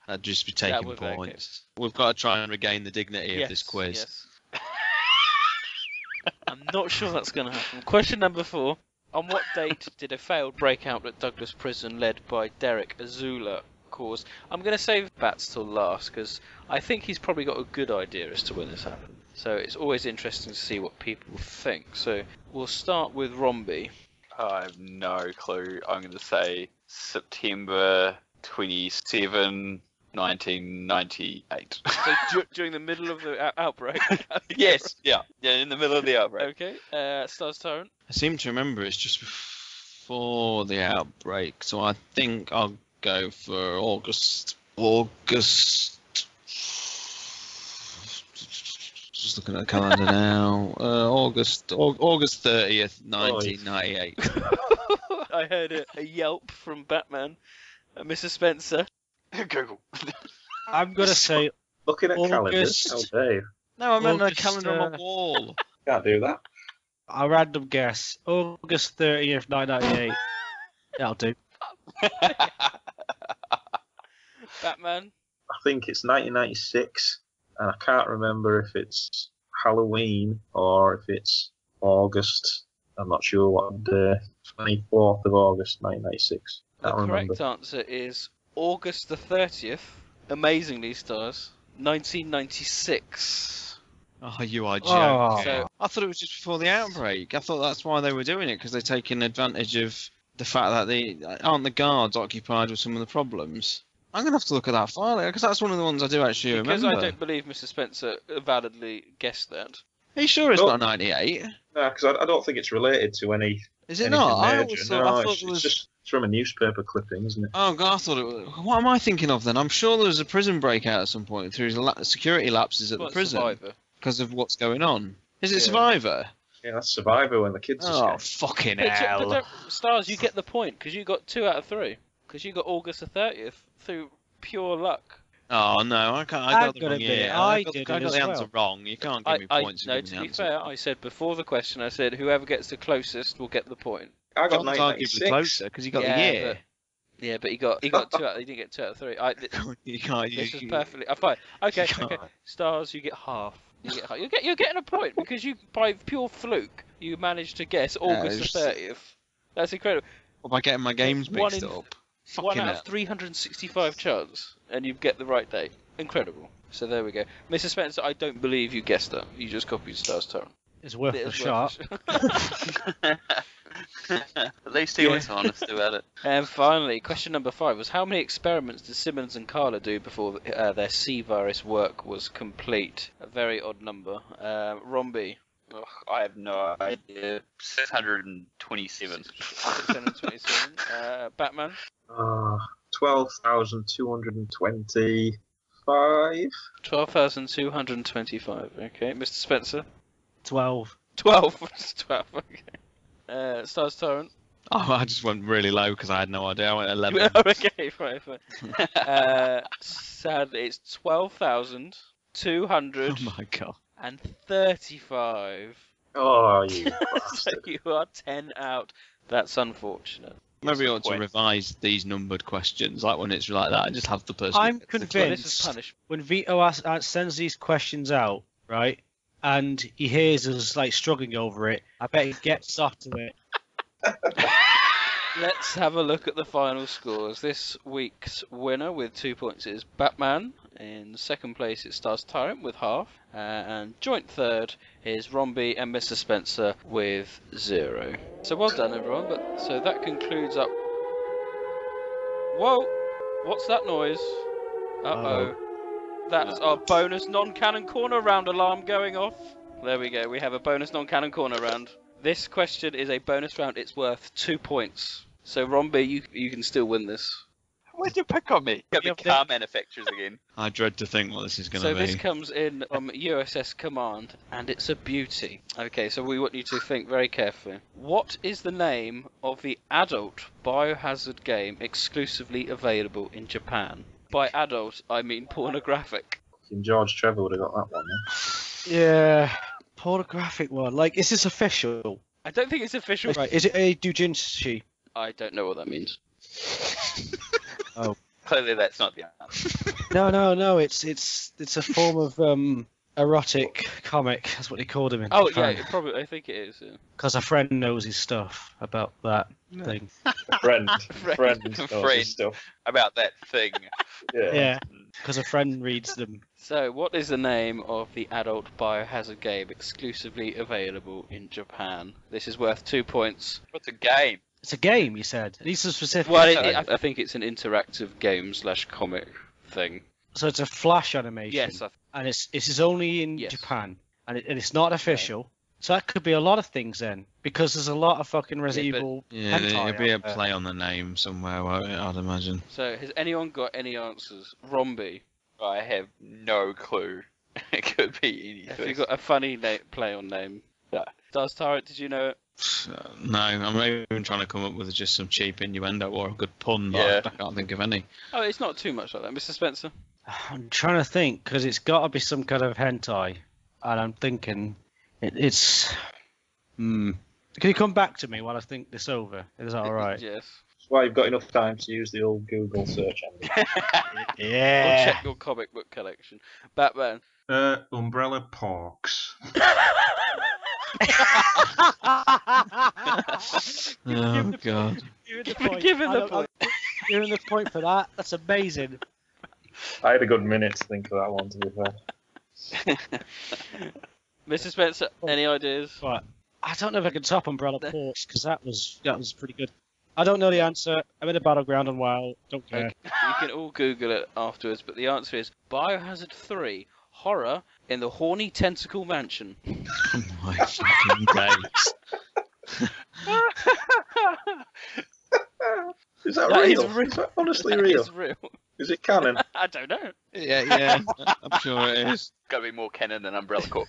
I'd just be taking points. Okay. We've got to try and regain the dignity of this quiz. Yes. I'm not sure that's going to happen. Question number 4. On what date did a failed breakout at Douglas Prison led by Derek Azula cause? I'm going to save Bats till last because I think he's probably got a good idea as to when this happened. So it's always interesting to see what people think. So we'll start with Rombie. I have no clue. I'm going to say September 27, 1998. So during the middle of the outbreak? Yes, yeah, in the middle of the outbreak. Okay, Stars Tyrant? I seem to remember it's just before the outbreak, so I think I'll go for August. Just looking at the calendar now. August 30th, 1998. I heard a yelp from Batman. Mrs. Spencer. Google. I'm gonna say Looking at August. calendars. Oh, Dave. No, I meant a August, calendar on my wall. Can't do that. a random guess. August 30th, 1998. That'll do. Batman. I think it's 1996, and I can't remember if it's Halloween or if it's August. I'm not sure what day. 24th of August, 1996. The Can't correct remember. answer is August the 30th. Amazingly, Stars. 1996. Oh, you are joking. So- I thought it was just before the outbreak. I thought that's why they were doing it, because they're taking advantage of the fact that aren't the guards occupied with some of the problems. I'm going to have to look at that file, because that's one of the ones I do actually Because remember. I don't believe Mr. Spencer validly guessed that. Are you sure it's Oh. not 98? No, because I don't think it's related to any. Is it anything not? I major. always No, thought, I thought it's, it was... it's just from a newspaper clipping, isn't it? Oh god, I thought it was... What am I thinking of then? I'm sure there was a prison breakout at some point through security lapses at Well, the prison Survivor. because of what's going on. Is it Yeah. Survivor? Yeah, that's Survivor when the kids Oh, escape. fucking But hell. don't, Stars, you get the point, because you got 2 out of 3. Because you got August the 30th through pure luck. Oh no, I can't. I I'm got the gonna wrong be- year. I got, did I it got as the answer well. wrong. You can't give me points. No, for to giving be the answer. fair, I said before the question, I said whoever gets the closest will get the point. I got John's arguably 1996. closer because he got Yeah, the year. Yeah, but he got 2 out. He didn't get 2 out of 3. You can't. This was perfectly. Fine. Okay, you okay. can't. Stars, you get half. You're getting a point because you, by pure fluke, you managed to guess August it's- the 30th. That's incredible. Or by getting my games One mixed in- up. 1 Fucking out hell. of 365 chance, and you get the right date. Incredible. So there we go. Mr. Spencer, I don't believe you guessed that. You just copied Stars Torrent. It's worth It a is shot. At least he was honest about it. And finally, question number 5 was how many experiments did Simmons and Carla do before their C virus work was complete? A very odd number. Rombie. Ugh, I have no idea. 627. 627. Batman. 12,225. 12,225. Okay. Mr. Spencer. 12. 12. 12. Okay. Stars Torrent. Oh, I just went really low because I had no idea. I went 11. Okay, fine. Sadly, it's 12,235. Oh my god. Oh, you So bastard. you are 10 out. That's unfortunate. Maybe we ought to point. revise these numbered questions, like when it's like that, and just have the person. I'm get the This is convinced punishment. when Vito sends these questions out, right, and he hears us like struggling over it, I bet he gets off to it. Let's have a look at the final scores. This week's winner with 2 points is Batman. In second place, it Stars Tyrant with half. And joint third is Rombie and Mr. Spencer with 0. So well done, everyone. So that concludes up. Whoa! What's that noise? Uh-oh. That's our bonus non-canon corner round alarm going off. There we go. We have a bonus non-canon corner round. This question is a bonus round. It's worth 2 points. So Rombie, you can still win this. Why'd you pick on me? Got the Yep. car manufacturers again. I dread to think what this is going So to be. this comes in from USS Command, and it's a beauty. Okay, so we want you to think very carefully. What is the name of the adult Biohazard game exclusively available in Japan? By adult, I mean pornographic. George Trevor would have got that one. Yeah, pornographic one. Like, is this official? I don't think it's official. Right, is it a doujinshi? I don't know what that means. Oh. Clearly that's not the answer. No. It's a form of erotic comic. That's what they called him in Oh Japan. yeah, probably. I think it is. Yeah. Because a friend knows his stuff about that thing. Friend Friend. knows his stuff. About that thing. Yeah. Yeah. because a friend reads them. So, what is the name of the adult Biohazard game exclusively available in Japan? This is worth 2 points. What's a game? It's a game, you said. These are specific. Well, I think it's an interactive game / comic thing. So it's a flash animation. Yes. And this is only in Japan, and it's not official. So that could be a lot of things then, because there's a lot of fucking Resident Evil. Yeah, hentai there'll be a out there. play on the name somewhere, won't it, I'd imagine. So, has anyone got any answers? Rombie, I have no clue. It could be anything. have you got a funny play on name? No. Stars Tyrant, did you know it? No, I'm even trying to come up with just some cheap innuendo or a good pun, but I can't think of any. Oh, it's not too much like that. Mr. Spencer? I'm trying to think, because it's got to be some kind of hentai, and I'm thinking it's. Can you come back to me while I think this over? Is that all right? Yes. That's why you've got enough time to use the old Google search engine. Yeah. Or check your comic book collection. Batman. Umbrella Porks. Oh, God. Give him the point. Give him the point for that. That's amazing. I had a good minute to think of that one, to be fair. Mr. Spencer, any ideas? Right. I don't know if I can top Umbrella Porks, because that was pretty good. I don't know the answer. I'm in a battleground on WoW. Don't care. Okay. You can all Google it afterwards, but the answer is Biohazard 3 Horror in the Horny Tentacle Mansion. Oh my fucking days. Is that That real? is real. Is that honestly That real? is real. Is it canon? I don't know. Yeah, I'm sure it is. Gotta be more canon than Umbrella Corps.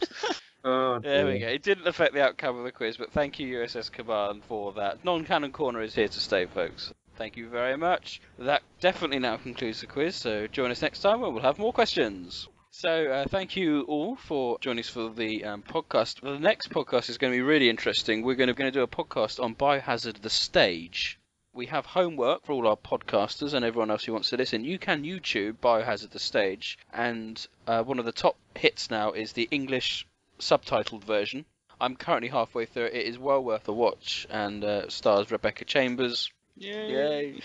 Oh, There we go. It didn't affect the outcome of the quiz, but thank you, USS Command, for that. Non-canon corner is here to stay, folks. Thank you very much. That definitely now concludes the quiz, so join us next time when we'll have more questions. So, thank you all for joining us for the podcast. The next podcast is going to be really interesting. We're going to do a podcast on Biohazard the Stage. We have homework for all our podcasters and everyone else who wants to listen. You can YouTube Biohazard the Stage, and one of the top hits now is the English subtitled version. I'm currently halfway through it. It is well worth a watch, and stars Rebecca Chambers. Yay!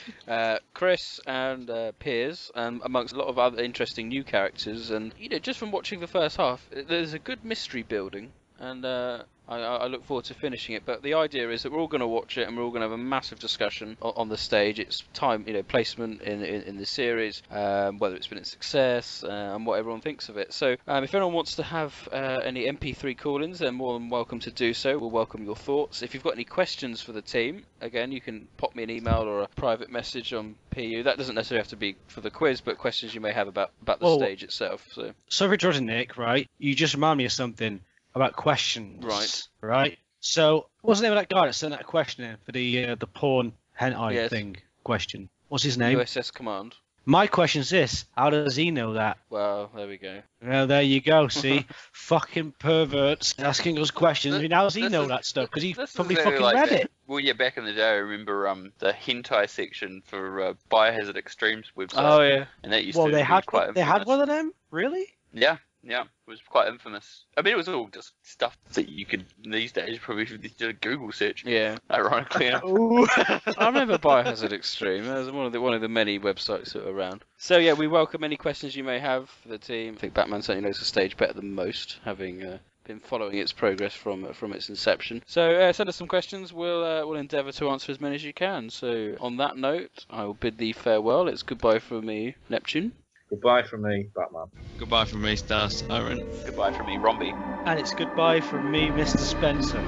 Chris and Piers, amongst a lot of other interesting new characters. And just from watching the first half, there's a good mystery building, and I look forward to finishing it. But the idea is that we're all going to watch it, and we're all going to have a massive discussion on the stage. It's time, placement in the series, whether it's been a success, and what everyone thinks of it. So, if anyone wants to have any MP3 call-ins, they're more than welcome to do so. We'll welcome your thoughts. If you've got any questions for the team, again, you can pop me an email or a private message on PU. That doesn't necessarily have to be for the quiz, but questions you may have about the stage itself. So, Sorry for interrupting, Nick. Right? You just remind me of something about questions. Right. So, what's the name of that guy that sent that question in for the porn hentai thing question? What's his name? USS Command. My question's this: how does he know that? Well, there we go. Well, there you go. See, fucking perverts asking us questions. I mean, how does he know that stuff? Because he probably fucking read it. Well, yeah, back in the day, I remember the hentai section for Biohazard Extreme's website. Oh yeah. And that used well, to they be had quite they had infamous. one of them. Really? Yeah, it was quite infamous. I mean, it was all just stuff that you could these days probably if you did a Google search. Yeah, ironically. I remember Biohazard Extreme. That was one of the many websites that were around. So yeah, we welcome any questions you may have for the team. I think Batman certainly knows the stage better than most, having been following its progress from its inception. So send us some questions. We'll endeavour to answer as many as you can. So on that note, I will bid thee farewell. It's goodbye from me, Neptune. Goodbye from me, Batman. Goodbye from me, Stars Tyrant. Goodbye from me, Rombie. And it's goodbye from me, Mr. Spencer.